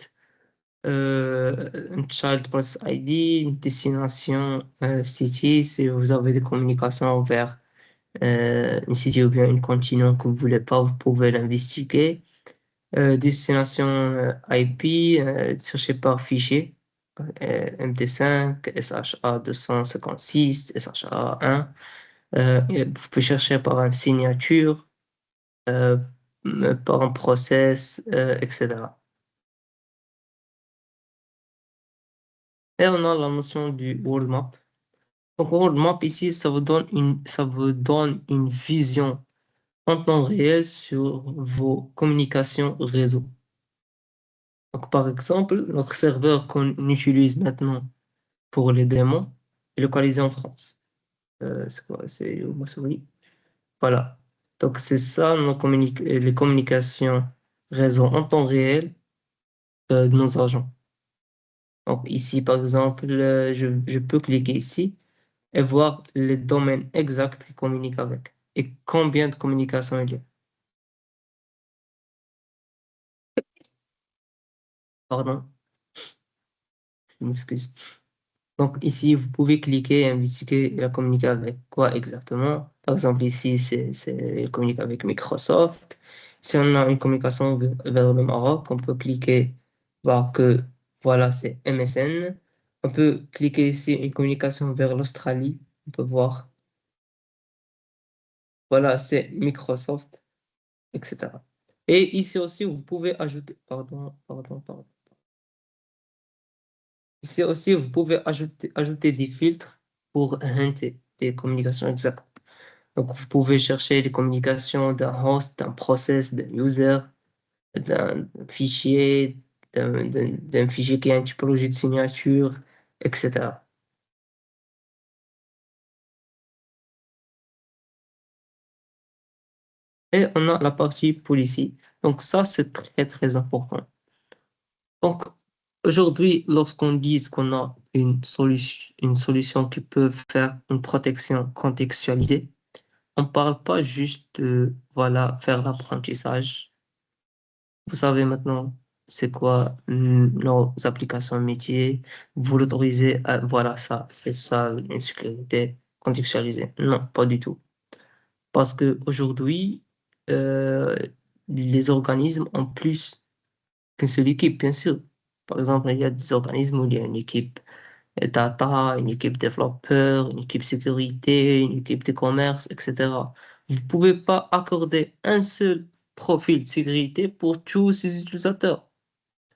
un child process ID, une destination city, si vous avez des communications vers une city ou bien une continent que vous voulez pas, vous pouvez l'investiguer. Destination IP, chercher par fichier. MD5, SHA-256, SHA-1. Vous pouvez chercher par une signature, euh, par un process, etc. Et on a la notion du world map. Donc, world map ici, ça vous donne une vision en temps réel sur vos communications réseau. Donc, par exemple, notre serveur qu'on utilise maintenant pour les démos est localisé en France. C'est quoi? C'est au Missouri. Voilà. Donc, c'est ça les communications réseau en temps réel de nos agents. Donc, ici, par exemple, je peux cliquer ici et voir les domaines exacts qui communiquent avec et combien de communications il y a. Pardon, je m'excuse. Donc ici, vous pouvez cliquer et investiguer et communiquer avec quoi exactement. Par exemple, ici, c'est communiquer avec Microsoft. Si on a une communication vers le Maroc, on peut cliquer, voir que voilà, c'est MSN. On peut cliquer ici, une communication vers l'Australie. On peut voir, voilà, c'est Microsoft, etc. Et ici aussi, vous pouvez ajouter, pardon. Ici aussi, vous pouvez ajouter des filtres pour des communications exactes. Donc, vous pouvez chercher les communications d'un host, d'un process, d'un user, d'un fichier, d'un fichier qui a une typologie de signature, etc. Et on a la partie policy. Donc, ça, c'est très, très important. Donc, aujourd'hui, lorsqu'on dit qu'on a une solution qui peut faire une protection contextualisée, on parle pas juste de, voilà, faire l'apprentissage. Vous savez maintenant c'est quoi nos applications métiers. Vous l'autorisez à, voilà, ça, c'est ça, une sécurité contextualisée. Non, pas du tout. Parce que aujourd'hui, euh, les organismes ont plus qu'une seule équipe, bien sûr. Par exemple, il y a des organismes où il y a une équipe data, une équipe développeur, une équipe sécurité, une équipe de commerce, etc. Vous ne pouvez pas accorder un seul profil de sécurité pour tous ces utilisateurs.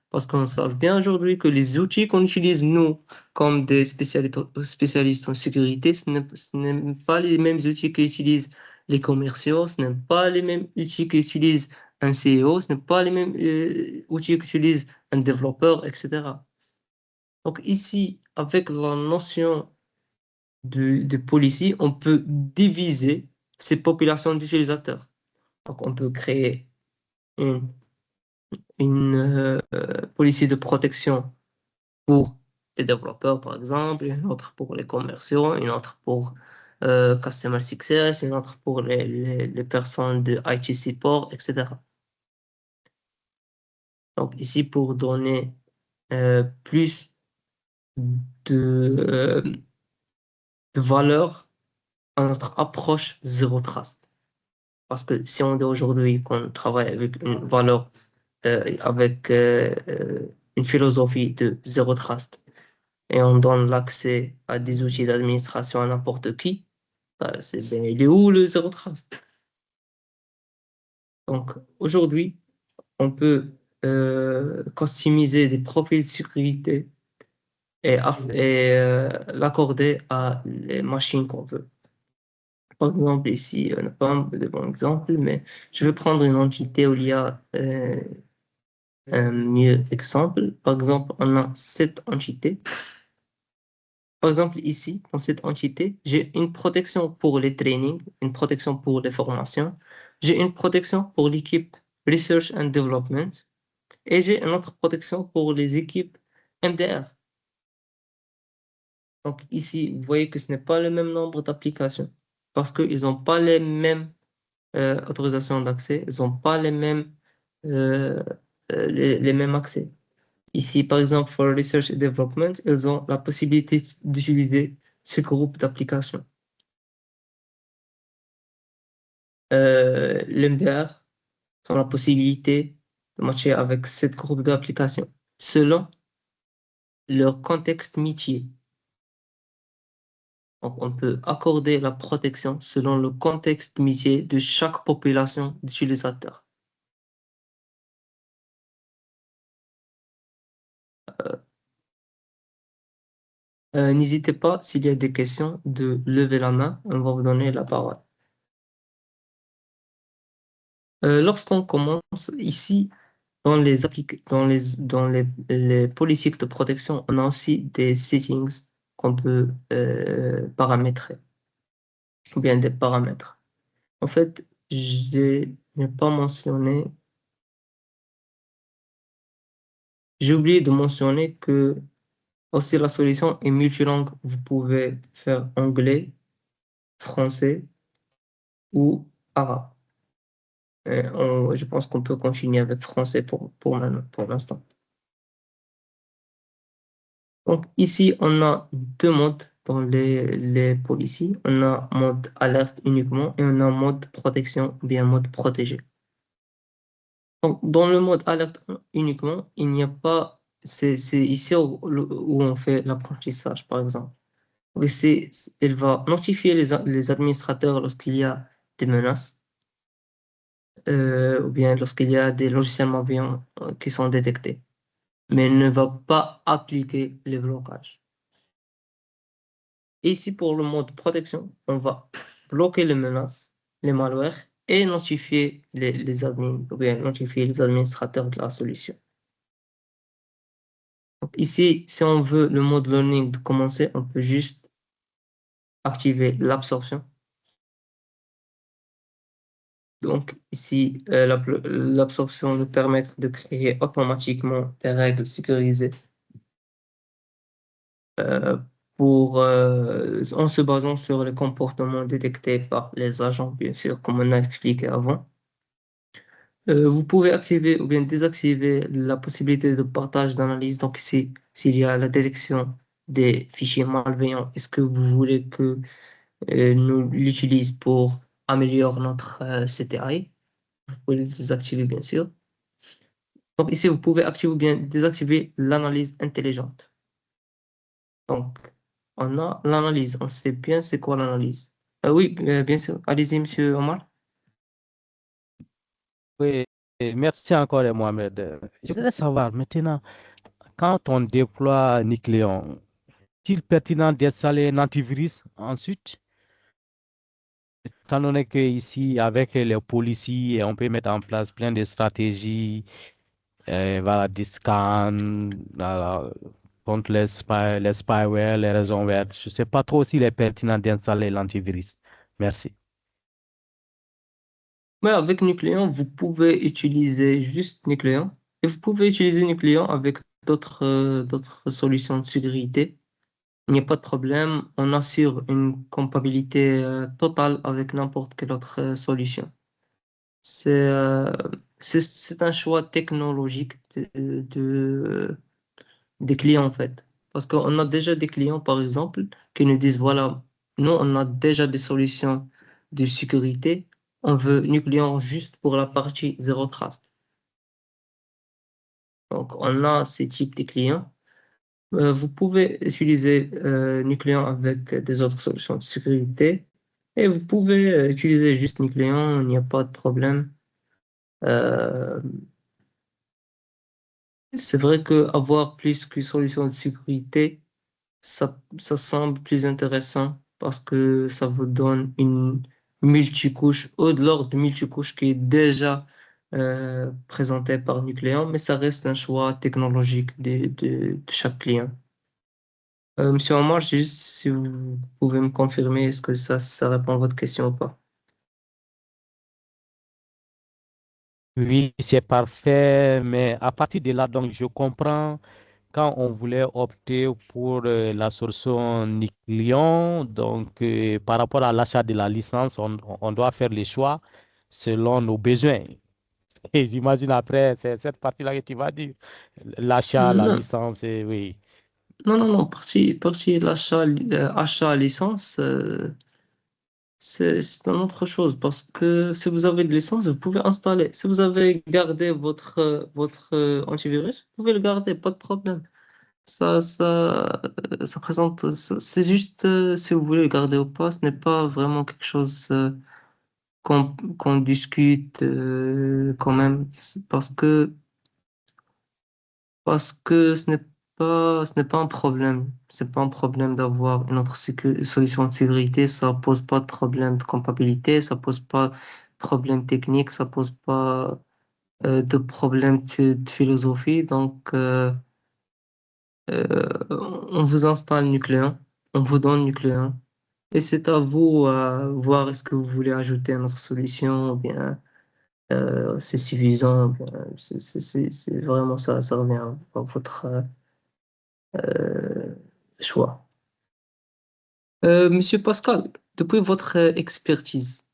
Parce qu'on sait bien aujourd'hui que les outils qu'on utilise, nous, comme des spécialistes en sécurité, ce n'est pas les mêmes outils qu'utilisent les commerciaux, ce n'est pas les mêmes outils qu'utilise un CEO, ce n'est pas les mêmes outils qu'utilise un développeur, etc. Donc ici, avec la notion de policy, on peut diviser ces populations d'utilisateurs. Donc on peut créer une, une policy de protection pour les développeurs, par exemple, une autre pour les commerciaux, une autre pour Customer Success, une autre pour les personnes de IT Support, etc. Donc ici, pour donner plus de, de valeur à notre approche Zero Trust. Parce que si on dit aujourd'hui qu'on travaille avec une valeur, avec une philosophie de Zero Trust, et on donne l'accès à des outils d'administration à n'importe qui, bah, ben, il est où le Zero Trust? Donc aujourd'hui, on peut customiser des profils de sécurité et l'accorder à les machines qu'on veut. Par exemple, ici, on n'a pas de bons exemples, mais je vais prendre une entité où il y a un mieux exemple. Par exemple, on a cette entité. Par exemple, ici, dans cette entité, j'ai une protection pour les trainings, une protection pour les formations, j'ai une protection pour l'équipe Research and Development et j'ai une autre protection pour les équipes MDR. Donc ici, vous voyez que ce n'est pas le même nombre d'applications parce qu'ils n'ont pas les mêmes autorisations d'accès, ils n'ont pas les mêmes, les mêmes accès. Ici, par exemple, for Research and Development, ils ont la possibilité d'utiliser ce groupe d'applications. L'MDR ont la possibilité de matcher avec ce groupe d'applications selon leur contexte métier. Donc, on peut accorder la protection selon le contexte métier de chaque population d'utilisateurs. N'hésitez pas, s'il y a des questions, de lever la main. On va vous donner la parole. Lorsqu'on commence ici, dans les politiques de protection, on a aussi des settings qu'on peut paramétrer, ou bien des paramètres. En fait, je n'ai pas mentionné, j'ai oublié de mentionner que aussi la solution est multilangue. Vous pouvez faire anglais, français ou arabe. Je pense qu'on peut continuer avec français pour l'instant. Donc ici, on a deux modes dans les policiers. On a mode alerte uniquement et on a mode protection ou bien mode protégé. Donc dans le mode alerte uniquement, il n'y a pas, c'est ici où on fait l'apprentissage par exemple. Donc, elle va notifier les administrateurs lorsqu'il y a des menaces ou bien lorsqu'il y a des logiciels malveillants qui sont détectés, mais elle ne va pas appliquer les blocages. Et ici, pour le mode protection, on va bloquer les menaces, les malwares et notifier les admins, ou bien notifier les administrateurs de la solution. Donc ici, si on veut le mode learning de commencer, on peut juste activer l'absorption. Donc ici, l'absorption nous permet de créer automatiquement des règles sécurisées en se basant sur les comportements détectés par les agents, bien sûr, comme on a expliqué avant. Vous pouvez activer ou bien désactiver la possibilité de partage d'analyse. Donc, s'il y a la détection des fichiers malveillants, est-ce que vous voulez que nous l'utilisons pour améliorer notre CTI? Vous pouvez le désactiver, bien sûr. Donc, ici, vous pouvez activer ou bien désactiver l'analyse intelligente. Donc, on a l'analyse. On sait bien c'est quoi l'analyse. Oui, bien sûr. Allez-y, monsieur Omar. Oui, et merci encore, Mohamed. Je voudrais savoir maintenant, quand on déploie Nucléon, est-il pertinent d'installer un antivirus ensuite? Étant donné qu'ici, avec les policiers, on peut mettre en place plein de stratégies, voilà, des scans, voilà, contre les spyware, les ransomware. Je ne sais pas trop s'il est pertinent d'installer l'antivirus. Merci. Mais avec Nucléon, vous pouvez utiliser juste Nucléon et vous pouvez utiliser Nucléon avec d'autres solutions de sécurité. Il n'y a pas de problème. On assure une compatibilité totale avec n'importe quelle autre solution. C'est euh, c'est un choix technologique des clients en fait. Parce qu'on a déjà des clients, par exemple, qui nous disent, voilà, nous, on a déjà des solutions de sécurité. On veut Nucléon juste pour la partie zéro trust. Donc, on a ces types de clients. Vous pouvez utiliser Nucléon avec des autres solutions de sécurité et vous pouvez utiliser juste Nucléon, il n'y a pas de problème. Euh, c'est vrai qu'avoir plus qu'une solution de sécurité, ça semble plus intéressant parce que ça vous donne une multicouche, au-delà de multicouche qui est déjà présentée par Nucléon, mais ça reste un choix technologique de chaque client. Monsieur Omar, juste si vous pouvez me confirmer, est-ce que ça répond à votre question ou pas? Oui, c'est parfait, mais à partir de là, donc, je comprends quand on voulait opter pour la solution Niclion, donc par rapport à l'achat de la licence, on doit faire les choix selon nos besoins. Et j'imagine après, c'est cette partie-là que tu vas dire, l'achat, la Non, licence, oui. non, partie achat licence, c'est une autre chose parce que si vous avez de licence, vous pouvez installer. Si vous avez gardé votre antivirus, vous pouvez le garder, pas de problème. Ça présente, c'est juste si vous voulez le garder ou pas, ce n'est pas vraiment quelque chose qu'on discute quand même, parce que ce n'est pas un problème. C'est pas un problème d'avoir une autre solution de sécurité. Ça pose pas de problème de compatibilité, ça pose pas de problème technique, ça pose pas de problème de philosophie. Donc, on vous installe Nucléen, on vous donne Nucléen. Et c'est à vous à voir est-ce que vous voulez ajouter une autre solution ou bien c'est suffisant. Ou bien, c'est vraiment ça, ça revient à votre choix. Monsieur Pascal, depuis votre expertise,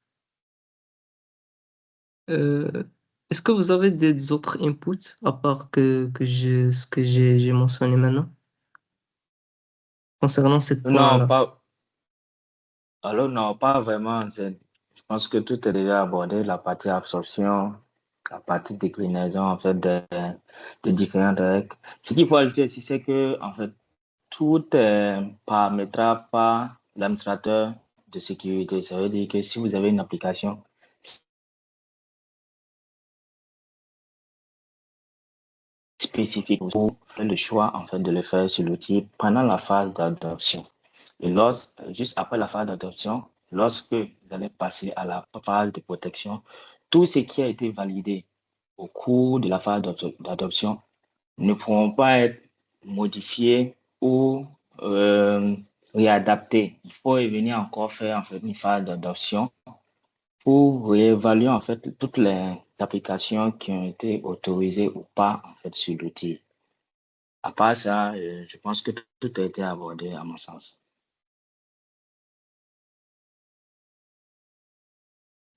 euh, est-ce que vous avez des autres inputs à part ce que j'ai mentionné maintenant concernant ce Non, point-là? pas, alors non, pas vraiment. Je pense que tout est déjà abordé, la partie absorption, la partie déclinaison, en fait, des différentes règles. Ce qu'il faut ajouter aussi, c'est que, en fait, tout est paramétrable par l'administrateur de sécurité. Ça veut dire que si vous avez une application spécifique, vous avez le choix, en fait, de le faire sur l'outil pendant la phase d'adoption. Et juste après la phase d'adoption, lorsque vous allez passer à la phase de protection, tout ce qui a été validé au cours de la phase d'adoption ne pourront pas être modifiés ou réadaptés. Il faut revenir encore faire en fait, une phase d'adoption pour réévaluer en fait toutes les applications qui ont été autorisées ou pas en fait, sur l'outil. À part ça, je pense que tout a été abordé à mon sens.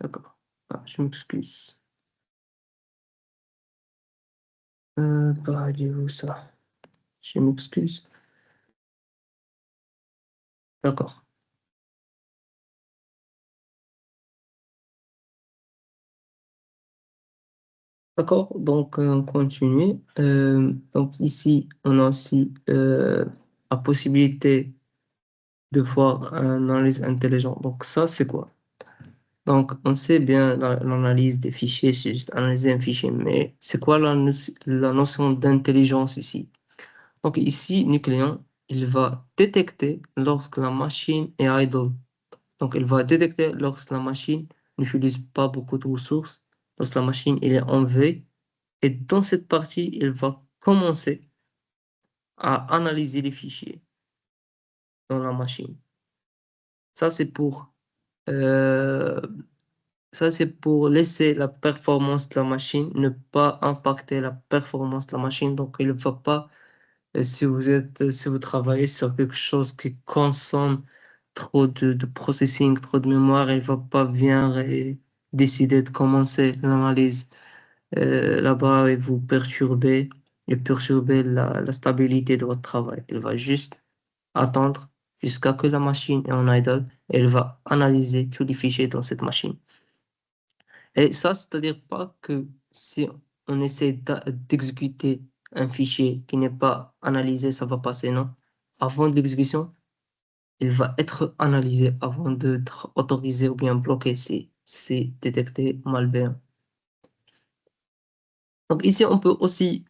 D'accord. Ah, je m'excuse. Parlez-vous ça? Je m'excuse. D'accord. D'accord, donc on continue. Donc ici, on a aussi la possibilité de voir une analyse intelligente. Donc ça, c'est quoi? Donc on sait bien l'analyse des fichiers, c'est juste analyser un fichier, mais c'est quoi la notion d'intelligence ici? Donc ici, Nucléon, il va détecter lorsque la machine est idle. Donc il va détecter lorsque la machine n'utilise pas beaucoup de ressources, lorsque la machine elle est en veille. Et dans cette partie, il va commencer à analyser les fichiers dans la machine. Ça, c'est pour, euh, ça, c'est pour laisser la performance de la machine ne pas impacter la performance de la machine. Donc, il ne va pas, si vous travaillez sur quelque chose qui consomme trop de processing, trop de mémoire, il ne va pas venir et décider de commencer l'analyse là-bas et vous perturber et perturber la stabilité de votre travail. Il va juste attendre jusqu'à que la machine est en idle et elle va analyser tous les fichiers dans cette machine. Et ça, c'est-à-dire pas que si on essaie d'exécuter un fichier qui n'est pas analysé, ça va passer, non. Avant de l'exécution, il va être analysé avant d'être autorisé ou bien bloqué si c'est détecté malveillant. Donc ici, on peut aussi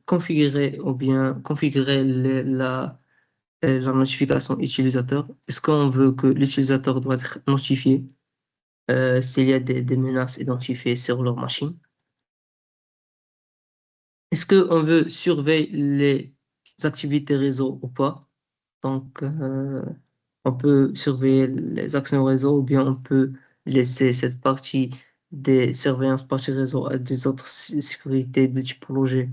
configurer ou bien configurer la notification utilisateur. Est-ce qu'on veut que l'utilisateur doit être notifié s'il y a des menaces identifiées sur leur machine? Est-ce qu'on veut surveiller les activités réseau ou pas? Donc, on peut surveiller les actions réseau ou bien on peut laisser cette partie des surveillances partie réseau à des autres sécurités de typologie,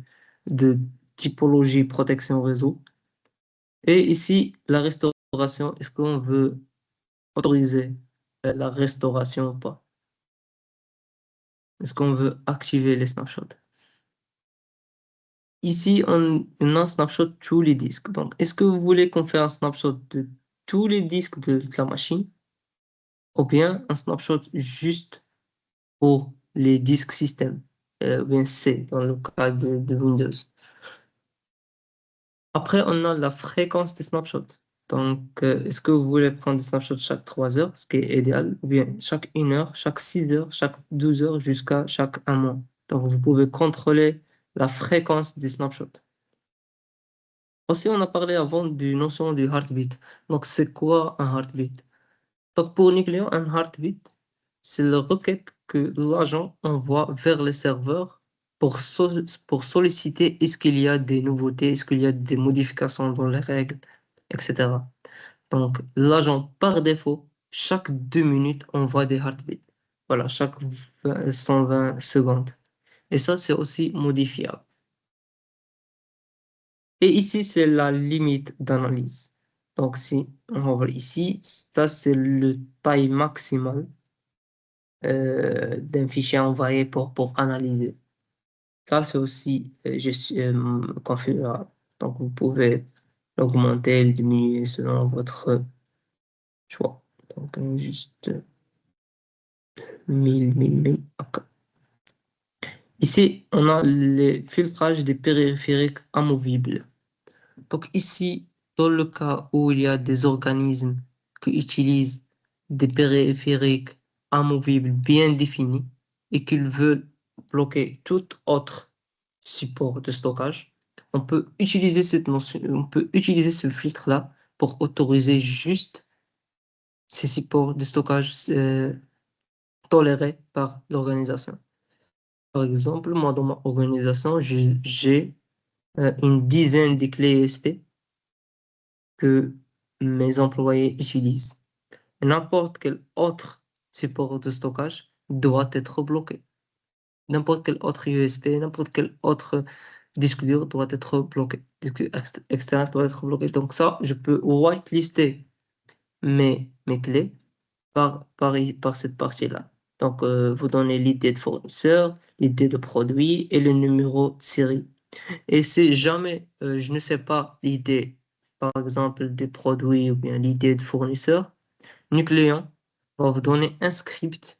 de typologie protection réseau. Et ici, la restauration, est-ce qu'on veut autoriser la restauration ou pas? Est-ce qu'on veut activer les snapshots? Ici, on a un snapshot tous les disques. Donc, est-ce que vous voulez qu'on fasse un snapshot de tous les disques de la machine ou bien un snapshot juste pour les disques système, ou bien C dans le cas de Windows. Après, on a la fréquence des snapshots. Donc, est-ce que vous voulez prendre des snapshots chaque 3 heures, ce qui est idéal, ou bien chaque 1 heure, chaque 6 heures, chaque 12 heures, jusqu'à chaque 1 mois. Donc, vous pouvez contrôler la fréquence des snapshots. Aussi, on a parlé avant du notion du heartbeat. Donc, c'est quoi un heartbeat? Donc, pour Nucléon, un heartbeat, c'est la requête que l'agent envoie vers les serveurs pour solliciter est-ce qu'il y a des nouveautés, est-ce qu'il y a des modifications dans les règles, etc. Donc, l'agent, par défaut, chaque 2 minutes, envoie des heartbeats. Voilà, chaque 120 secondes. Et ça, c'est aussi modifiable. Et ici, c'est la limite d'analyse. Donc, si on va voir ici, ça, c'est le taille maximale d'un fichier envoyé pour analyser. Ça, c'est aussi configurable. Donc, vous pouvez l'augmenter, le diminuer selon votre choix. Donc, juste 1000. OK. Ici, on a les filtrages des périphériques amovibles. Donc, ici, dans le cas où il y a des organismes qui utilisent des périphériques amovibles bien définis et qu'ils veulent bloquer tout autre support de stockage, on peut utiliser cette notion, on peut utiliser ce filtre-là pour autoriser juste ces supports de stockage tolérés par l'organisation. Par exemple, moi, dans ma organisation, j'ai une dizaine de clés USB que mes employés utilisent. N'importe quel autre support de stockage doit être bloqué. N'importe quel autre USB, n'importe quel autre disque dur doit être bloqué. Disque externe doit être bloqué. Donc ça, je peux whitelister mes clés par cette partie-là. Donc, vous donnez l'idée de fournisseur, l'idée de produit et le numéro de série. Et si jamais je ne sais pas l'idée, par exemple, des produits ou bien l'idée de fournisseur, Nucléon va vous donner un script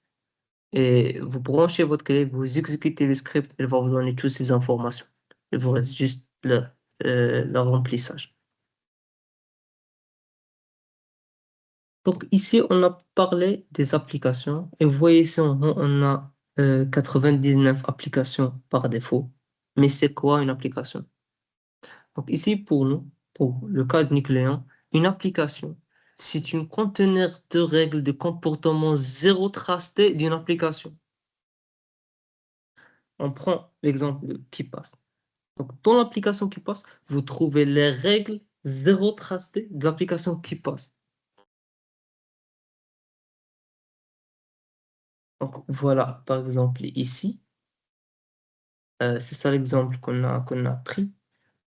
et vous branchez votre clé, vous exécutez le script, elle va vous donner toutes ces informations. Il vous reste juste le remplissage. Donc ici, on a parlé des applications et vous voyez ici en haut, on a 99 applications par défaut. Mais c'est quoi une application? Donc ici, pour nous, pour le cas de Nucléon, une application, c'est un conteneur de règles de comportement zéro trusté d'une application. On prend l'exemple de KeePass. Donc dans l'application KeePass, vous trouvez les règles zéro trustées de l'application KeePass. Donc voilà, par exemple ici, c'est ça l'exemple qu'on a pris.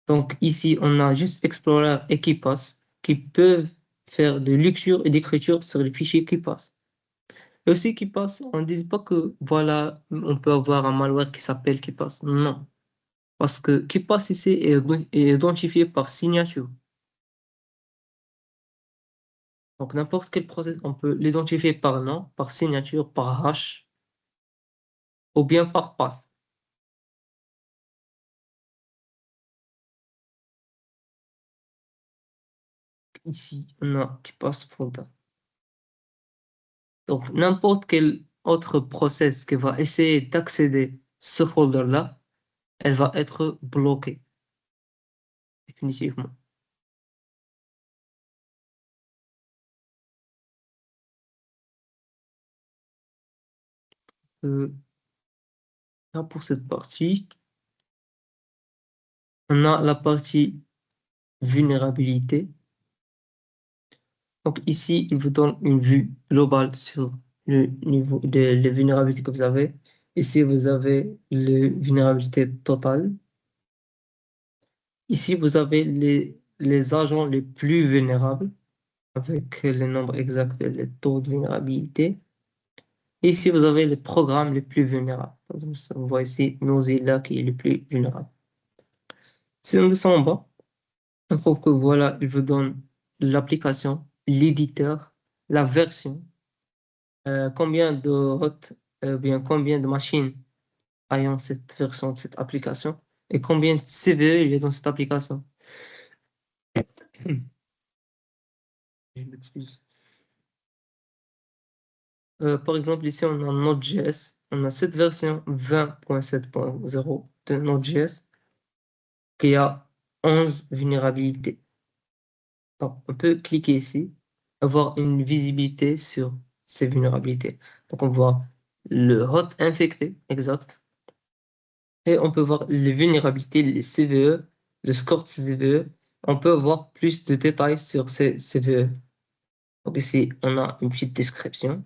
Donc ici, on a juste Explorer et KeePass qui peuvent faire de lecture et d'écriture sur les fichiers KeePass. Et aussi KeePass, on ne dit pas que voilà, on peut avoir un malware qui s'appelle KeePass. Non. Parce que KeePass ici est identifié par signature. Donc n'importe quel process, on peut l'identifier par nom, par signature, par hash, ou bien par path. Ici, on a KeePass folder. Donc n'importe quel autre process qui va essayer d'accéder à ce folder-là, elle va être bloquée, définitivement. Là, pour cette partie, on a la partie vulnérabilité. Donc ici, il vous donne une vue globale sur le niveau des vulnérabilités que vous avez. Ici, vous avez les vulnérabilités totales. Ici, vous avez les agents les plus vulnérables avec les nombres exacts et les taux de vulnérabilité. Ici, vous avez les programmes les plus vulnérables. On voit ici Mozilla qui est le plus vulnérable. Si on descend en bas, on trouve que voilà, il vous donne l'application, l'éditeur, la version, combien de bien combien de machines ayant cette version de cette application et combien de CVE il y a dans cette application. Je m'excuse. Par exemple, ici, on a Node.js. On a cette version 20.7.0 de Node.js qui a 11 vulnérabilités. Donc, on peut cliquer ici, avoir une visibilité sur ces vulnérabilités. Donc, on voit le hot infecté, exact. Et on peut voir les vulnérabilités, les CVE, le score de CVE. On peut avoir plus de détails sur ces CVE. Donc, ici, on a une petite description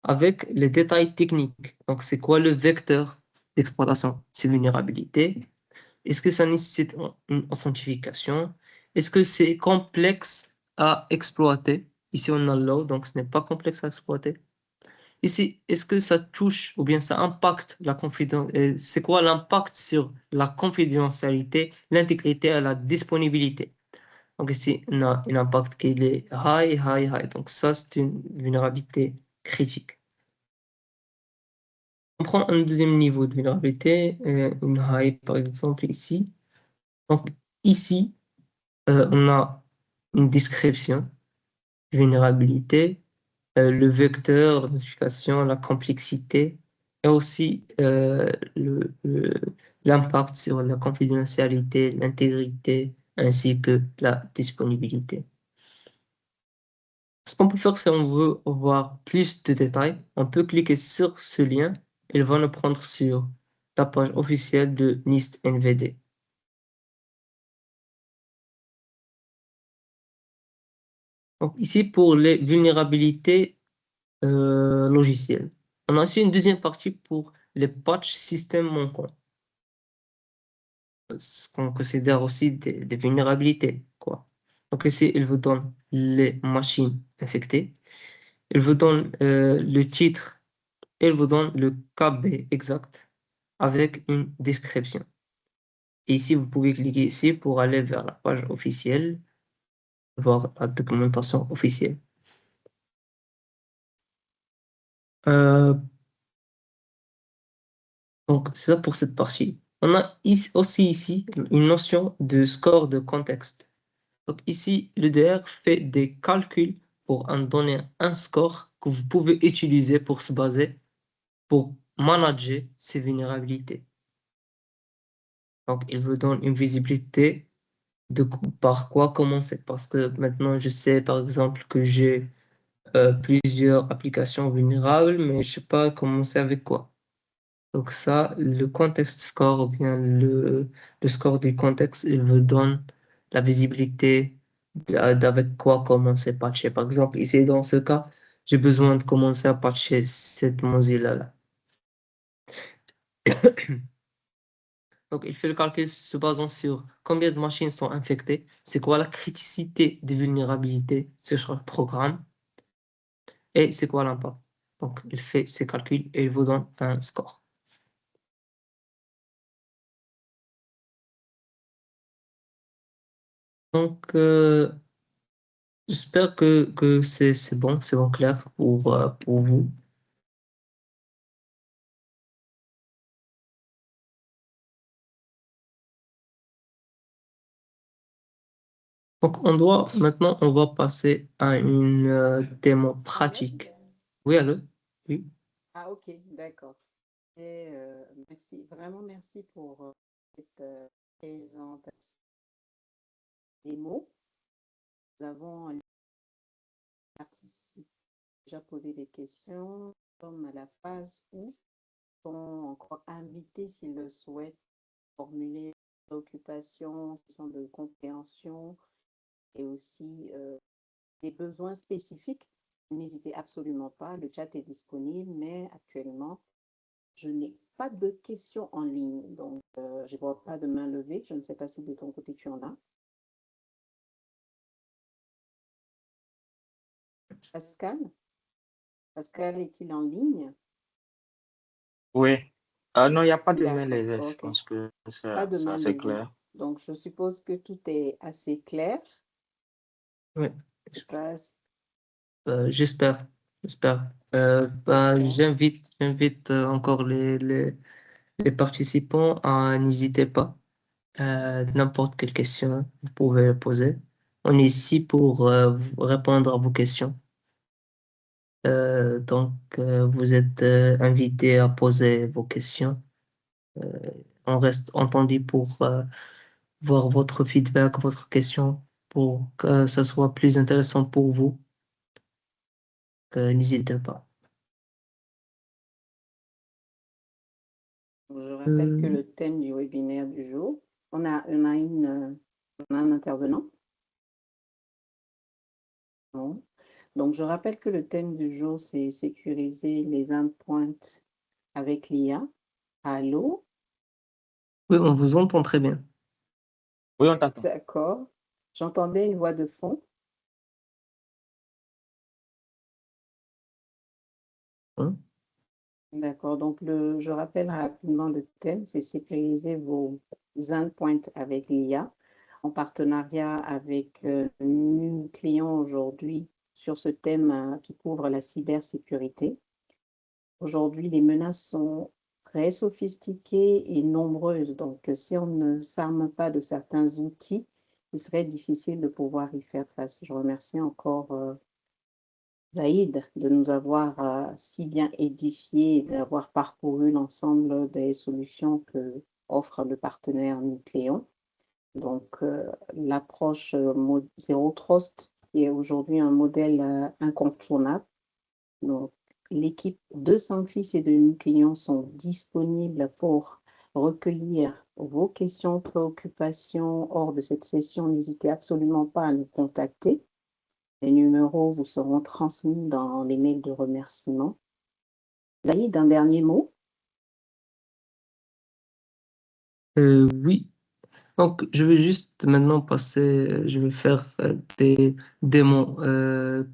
avec les détails techniques. Donc, c'est quoi le vecteur d'exploitation? C'est vulnérabilité. Est-ce que ça nécessite une authentification? Est-ce que c'est complexe à exploiter? Ici, on a low, donc ce n'est pas complexe à exploiter. Ici, est-ce que ça touche ou bien ça impacte la confidentialité? C'est quoi l'impact sur la confidentialité, l'intégrité et la disponibilité? Donc ici, on a un impact qui est high. Donc ça, c'est une vulnérabilité critique. On prend un deuxième niveau de vulnérabilité, une high par exemple ici. Donc ici, on a une description de vulnérabilité, le vecteur, la notification, la complexité et aussi l'impact sur la confidentialité, l'intégrité ainsi que la disponibilité. Ce qu'on peut faire, c'est on veut voir plus de détails, on peut cliquer sur ce lien, il va nous prendre sur la page officielle de NIST NVD. Donc ici, pour les vulnérabilités logicielles. On a aussi une deuxième partie pour les patchs système manquants, ce qu'on considère aussi des vulnérabilités, quoi. Donc ici, il vous donne les machines infectées, il vous donne le titre, il vous donne le KB exact avec une description. Et ici, vous pouvez cliquer ici pour aller vers la page officielle, voir la documentation officielle. Donc, c'est ça pour cette partie. On a aussi ici une notion de score de contexte. Donc ici, l'EDR fait des calculs pour en donner un score que vous pouvez utiliser pour se baser, pour manager ces vulnérabilités. Donc, il vous donne une visibilité de par quoi commencer. Parce que maintenant, je sais par exemple que j'ai plusieurs applications vulnérables, mais je ne sais pas commencer avec quoi. Donc ça, le context score ou bien le score du contexte, il vous donne la visibilité d'avec quoi commencer à patcher. Par exemple, ici, dans ce cas, j'ai besoin de commencer à patcher cette Mozilla-là. Donc, il fait le calcul se basant sur combien de machines sont infectées, c'est quoi la criticité des vulnérabilités sur le programme et c'est quoi l'impact. Donc, il fait ses calculs et il vous donne un score. Donc, j'espère que c'est bon, clair pour vous. Donc, maintenant, on va passer à une démo pratique. Oui, allô? Oui. Ah, ok, d'accord. Et merci, vraiment merci pour cette présentation des mots. Nous avons participé, déjà posé des questions, comme à la phase où sont encore invités s'ils le souhaitent formuler des préoccupations, questions de compréhension et aussi des besoins spécifiques. N'hésitez absolument pas, le chat est disponible, mais actuellement, Je n'ai pas de questions en ligne, donc je ne vois pas de main levée. Je ne sais pas si de ton côté tu en as. Pascal? Pascal est-il en ligne? Oui. Non, il n'y a pas de main D'accord, levée. Je ok. pense que Pas de main c'est levée. clair. Donc, je suppose que tout est assez clair. Oui, Passe. j'espère. D'accord. J'invite encore les participants à n'hésitez pas. N'importe quelle question, vous pouvez la poser. On est ici pour répondre à vos questions. Vous êtes invités à poser vos questions. On reste entendu pour voir votre feedback, votre question, pour que ça soit plus intéressant pour vous. N'hésitez pas. Je rappelle que Euh, le thème du webinaire du jour, on a un intervenant. Non. Donc, je rappelle que le thème du jour, c'est sécuriser les endpoints avec l'IA. Allô? Oui, on vous entend très bien. Oui, on t'attend. D'accord. J'entendais une voix de fond. Hein? D'accord. Donc, je rappelle rapidement le thème, c'est sécuriser vos endpoints avec l'IA en partenariat avec nos clients aujourd'hui sur ce thème qui couvre la cybersécurité. Aujourd'hui, les menaces sont très sophistiquées et nombreuses. Donc, si on ne s'arme pas de certains outils, il serait difficile de pouvoir y faire face. Je remercie encore Zaïd de nous avoir si bien édifiés et d'avoir parcouru l'ensemble des solutions que offre le partenaire Nucléon. Donc, l'approche Zero Trust est aujourd'hui un modèle incontournable. Donc, l'équipe de Saint-Fils et de Nucléon sont disponibles pour recueillir vos questions, préoccupations hors de cette session. N'hésitez absolument pas à nous contacter. Les numéros vous seront transmis dans les mails de remerciement. Zaïd, un dernier mot? Oui. Donc, je vais juste maintenant passer, je vais faire des démos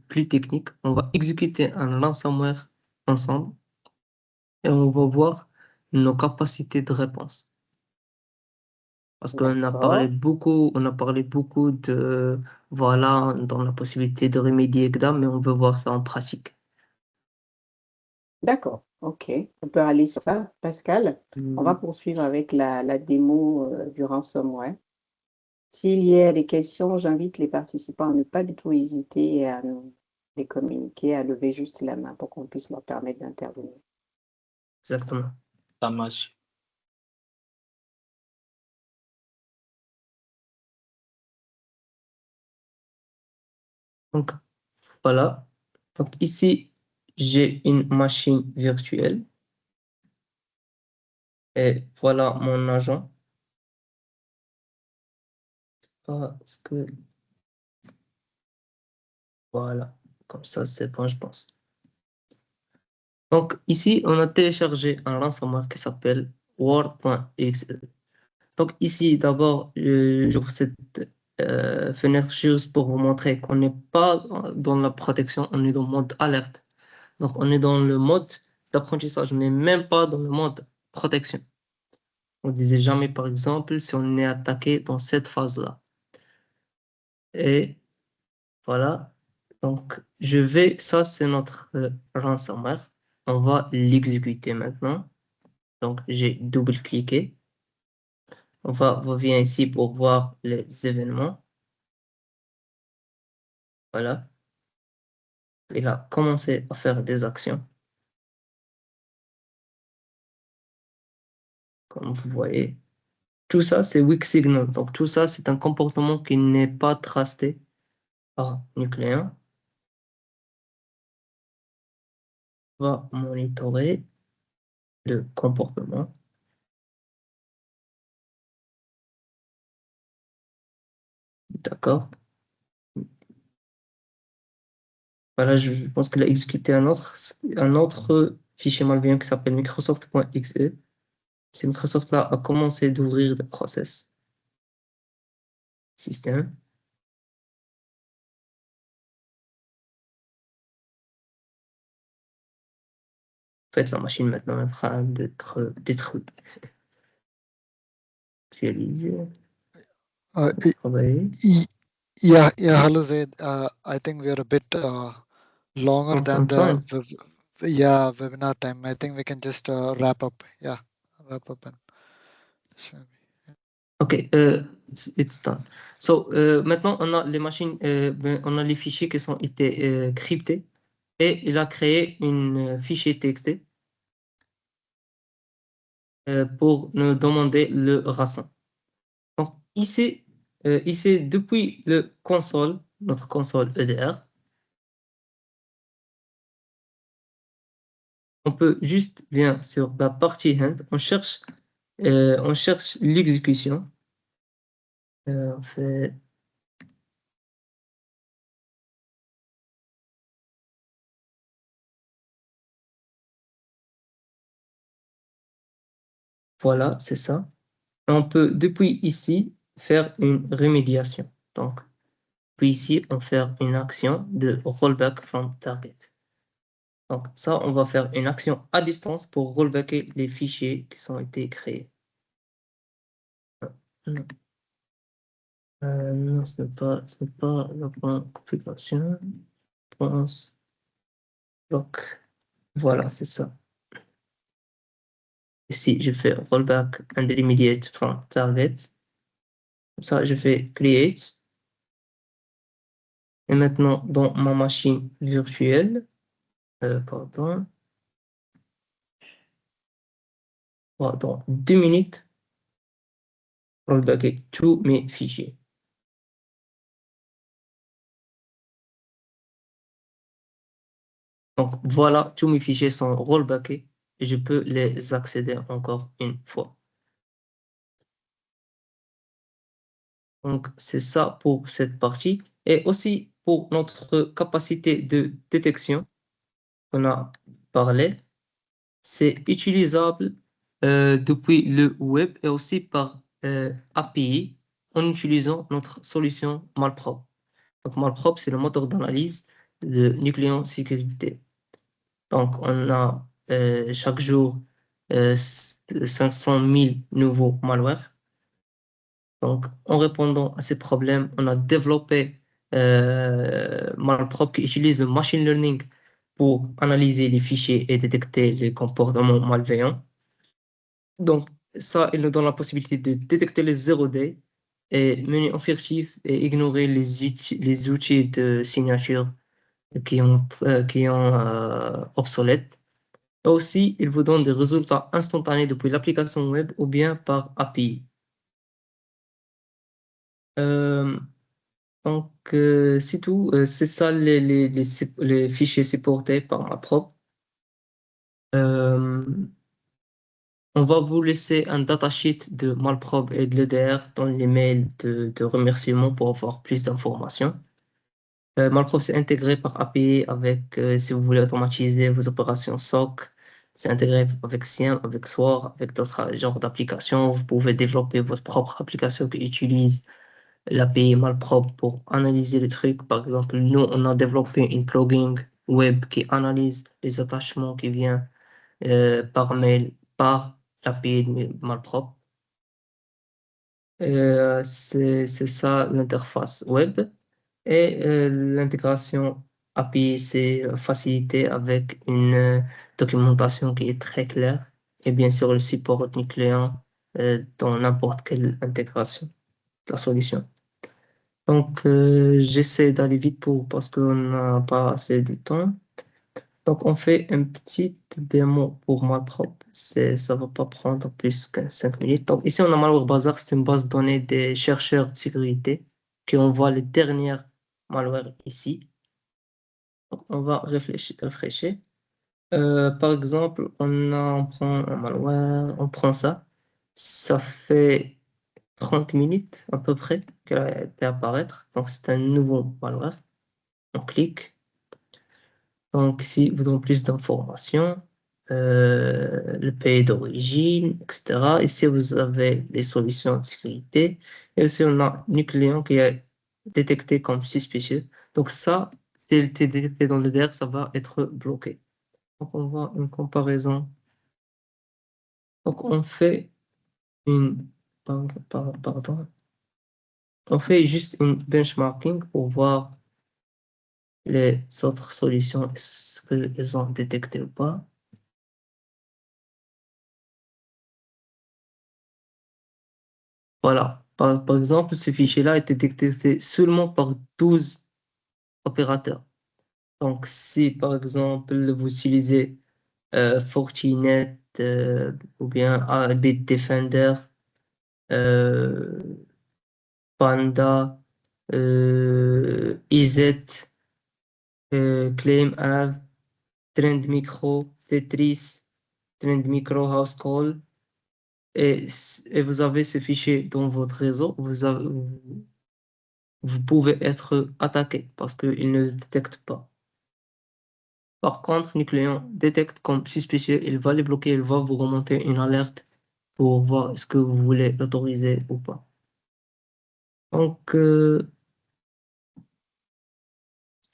plus techniques. On va exécuter un ransomware ensemble et on va voir nos capacités de réponse. Parce qu'on a parlé beaucoup de, voilà, dans la possibilité de remédier, etc., mais on veut voir ça en pratique. D'accord, ok. On peut aller sur ça. Pascal, on va poursuivre avec la démo du ransomware. S'il y a des questions, j'invite les participants à ne pas du tout hésiter et à nous les communiquer, à lever juste la main pour qu'on puisse leur permettre d'intervenir. Exactement. Ça marche. Donc, voilà. Donc, ici, j'ai une machine virtuelle et voilà mon agent. Parce que, voilà, comme ça, c'est bon, je pense. Donc, ici, on a téléchargé un ransomware qui s'appelle Word.exe. Donc, ici, d'abord, j'ouvre cette fenêtre juste pour vous montrer qu'on n'est pas dans la protection, on est dans le mode alerte. Donc, on est dans le mode d'apprentissage, on n'est même pas dans le mode protection. On disait jamais, par exemple, si on est attaqué dans cette phase-là. Et voilà. Donc, ça, c'est notre ransomware. On va l'exécuter maintenant. Donc, j'ai double-cliqué. On revient ici pour voir les événements. Voilà. Il a commencé à faire des actions. Comme vous voyez. Tout ça, c'est weak signal. Donc, tout ça, c'est un comportement qui n'est pas trusté par Nucléen. On va monitorer le comportement. D'accord. Voilà, je pense qu'il a exécuté un autre fichier malveillant qui s'appelle Microsoft.exe. C'est Microsoft-là a commencé d'ouvrir des process système. En fait, la machine maintenant est en train d'être détruite. Actualisée. Travailler. Yeah, hello Zaid. I think we are a bit longer On than time. webinar time. I think we can just wrap up. Yeah, wrap up and. Ok, it's done. So, maintenant, on a les machines, on a les fichiers qui ont été cryptés et il a créé un fichier TXT pour nous demander le racine. Donc, ici, depuis le console, notre console EDR, on peut juste venir sur la partie hand, on cherche l'exécution. On fait voilà, c'est ça. On peut depuis ici faire une remédiation. Donc, puis ici, on fait une action de rollback from target. Donc, ça, on va faire une action à distance pour rollbacker les fichiers qui ont été créés. Non, ce n'est pas la bonne configuration. Pense. Donc, voilà, c'est ça. Ici, je fais rollback and remediate from target. Comme ça, je fais create. Et maintenant, dans ma machine virtuelle, pardon, dans 2 minutes, rollbacker tous mes fichiers. Donc voilà, tous mes fichiers sont rollbackés et je peux les accéder encore une fois. Donc c'est ça pour cette partie. Et aussi pour notre capacité de détection qu'on a parlé, c'est utilisable depuis le web et aussi par API en utilisant notre solution Malprop. Donc Malprop, c'est le moteur d'analyse de Nucleon Sécurité. Donc on a chaque jour 500 000 nouveaux malwares. Donc en répondant à ces problèmes, on a développé Malprop qui utilise le machine learning pour analyser les fichiers et détecter les comportements malveillants. Donc, ça, il nous donne la possibilité de détecter les 0D et mener en furtif et ignorer les outils de signature qui ont obsolètes. Et aussi, il vous donne des résultats instantanés depuis l'application web ou bien par API. Donc, c'est tout. C'est ça les fichiers supportés par Malprop. On va vous laisser un datasheet de Malprop et de l'EDR dans les mails de remerciement pour avoir plus d'informations. Malprop, c'est intégré par API avec, si vous voulez automatiser vos opérations SOC, c'est intégré avec SIEM, avec SOAR, avec d'autres genres d'applications. Vous pouvez développer votre propre application qui utilise l'API Malprop pour analyser les trucs. Par exemple, nous, on a développé une plugin web qui analyse les attachements qui viennent par mail, par l'API de Malprop. C'est ça l'interface web. Et l'intégration API, c'est facilité avec une documentation qui est très claire. Et bien sûr, le support client dans n'importe quelle intégration de la solution. Donc, j'essaie d'aller vite parce qu'on n'a pas assez de temps. Donc, on fait une petite démo pour Malprop. Ça ne va pas prendre plus que 5 minutes. Donc, ici, on a Malware Bazar. C'est une base de données des chercheurs de sécurité qui envoient les dernières malwares ici. Donc, on va réfléchir. Par exemple, on prend un malware, on prend ça. Ça fait 30 minutes à peu près qu'elle a été apparaître. Donc, c'est un nouveau malware. On clique. Donc, ici, vous donne plus d'informations. le pays d'origine, etc. Ici, vous avez les solutions de sécurité. Et aussi, on a un client qui est détecté comme suspicieux. Donc ça, si elle était détectée dans le DER, ça va être bloqué. Donc on voit une comparaison. Donc on fait une... Pardon. On fait juste une benchmarking pour voir les autres solutions, est-ce qu'elles ont détecté ou pas. Voilà. Par exemple, ce fichier-là a été détecté seulement par 12 opérateurs. Donc, si par exemple vous utilisez Fortinet ou bien Bitdefender, euh, Panda, EZ, ClaimAve, Trend Micro, Tetris, Trend Micro House Call, et vous avez ce fichier dans votre réseau, vous pouvez être attaqué parce qu'il ne le détecte pas. Par contre, le client détecte comme suspicieux, il va les bloquer, il va vous remonter une alerte pour voir est-ce que vous voulez l'autoriser ou pas. Donc,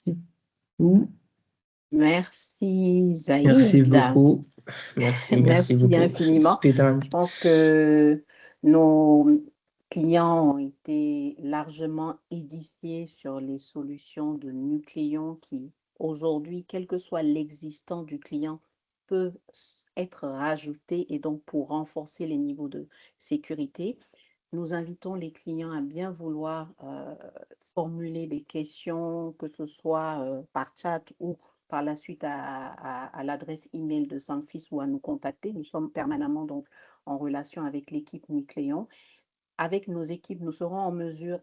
c'est tout. Merci Merci Zaïd. beaucoup. Merci Merci beaucoup. infiniment. Spidan. Je pense que nos clients ont été largement édifiés sur les solutions de Nucléon qui, aujourd'hui, quel que soit l'existant du client, peuvent être rajoutés et donc pour renforcer les niveaux de sécurité. Nous invitons les clients à bien vouloir formuler des questions, que ce soit par chat ou par la suite à l'adresse email de Sankfis ou à nous contacter. Nous sommes permanemment donc en relation avec l'équipe Nucléon. Avec nos équipes, nous serons en mesure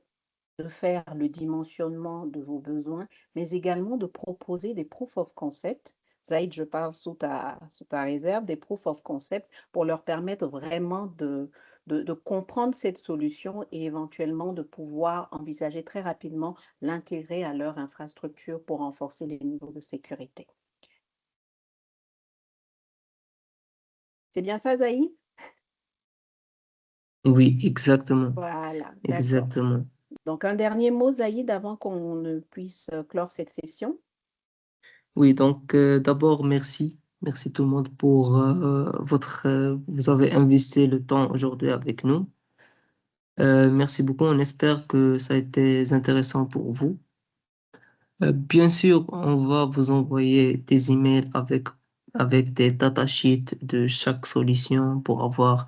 de faire le dimensionnement de vos besoins, mais également de proposer des proof of concept. Zaïd, je parle sous ta réserve, des proof of concept pour leur permettre vraiment de comprendre cette solution et éventuellement de pouvoir envisager très rapidement l'intégrer à leur infrastructure pour renforcer les niveaux de sécurité. C'est bien ça, Zaïd? Oui, exactement. Voilà, d'accord. Exactement. Donc, un dernier mot, Zaïd, avant qu'on ne puisse clore cette session. Oui, donc d'abord, merci. Merci tout le monde pour vous avez investi le temps aujourd'hui avec nous. Merci beaucoup. On espère que ça a été intéressant pour vous. Bien sûr, on va vous envoyer des emails avec des datasheets de chaque solution pour avoir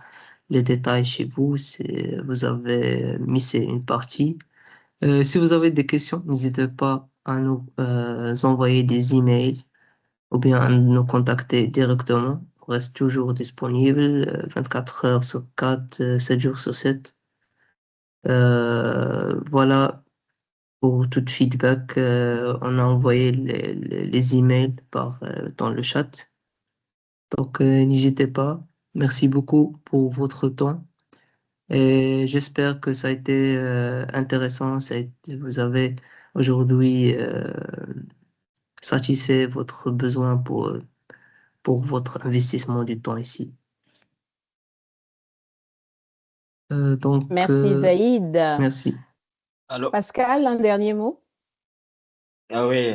les détails chez vous si vous avez missé une partie. Si vous avez des questions, n'hésitez pas à nous envoyer des emails ou bien à nous contacter directement. On reste toujours disponible 24 heures sur 4, 7 jours sur 7. Voilà, pour tout feedback, on a envoyé les emails dans le chat. Donc, n'hésitez pas. Merci beaucoup pour votre temps. Et j'espère que ça a été intéressant. Vous avez aujourd'hui satisfait votre besoin pour votre investissement du temps ici. Donc, Merci, Zaïd. merci. Alors, Pascal, un dernier mot? ah oui,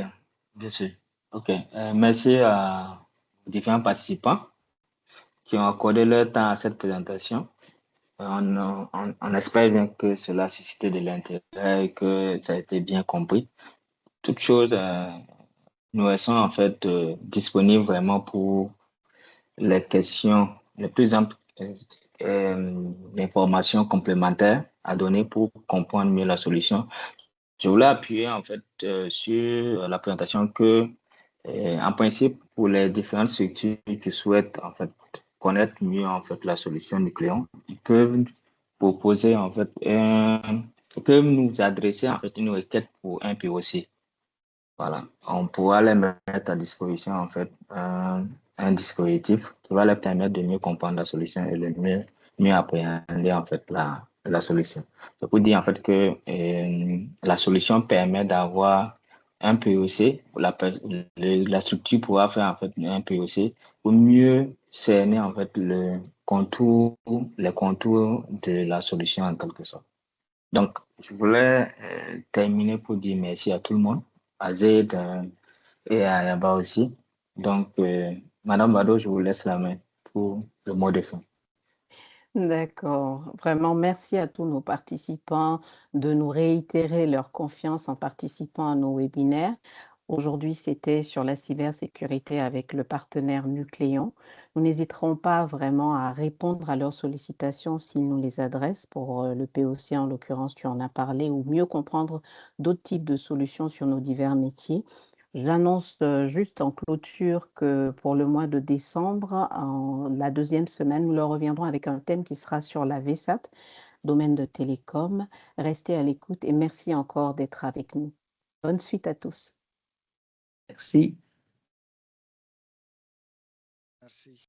bien sûr. OK. Merci aux différents participants qui ont accordé leur temps à cette présentation. On espère bien que cela a suscité de l'intérêt et que ça a été bien compris. Toute chose, nous restons en fait disponibles vraiment pour les questions, les plus amples informations complémentaires à donner pour comprendre mieux la solution. Je voulais appuyer en fait sur la présentation que, en principe, pour les différentes structures qui souhaitent en fait connaître mieux en fait la solution Nucléon, ils peuvent proposer en fait ils peuvent nous adresser en fait une requête pour un POC. Voilà, on pourra les mettre à disposition en fait un dispositif qui va leur permettre de mieux comprendre la solution et de mieux appréhender en fait la solution. Je peux dire en fait que la solution permet d'avoir un POC, la structure pourra faire en fait un POC pour mieux cerner en fait les contours de la solution en quelque sorte. Donc, je voulais terminer pour dire merci à tout le monde, à Zaid et à Yaba aussi. Donc, Madame Bado, je vous laisse la main pour le mot de fin. D'accord. Vraiment, merci à tous nos participants de nous réitérer leur confiance en participant à nos webinaires. Aujourd'hui, c'était sur la cybersécurité avec le partenaire Nucléon. Nous n'hésiterons pas vraiment à répondre à leurs sollicitations s'ils nous les adressent. Pour le POC, en l'occurrence, tu en as parlé, ou mieux comprendre d'autres types de solutions sur nos divers métiers. J'annonce juste en clôture que pour le mois de décembre, la deuxième semaine, nous leur reviendrons avec un thème qui sera sur la VSAT, domaine de télécom. Restez à l'écoute et merci encore d'être avec nous. Bonne suite à tous. Merci. Merci.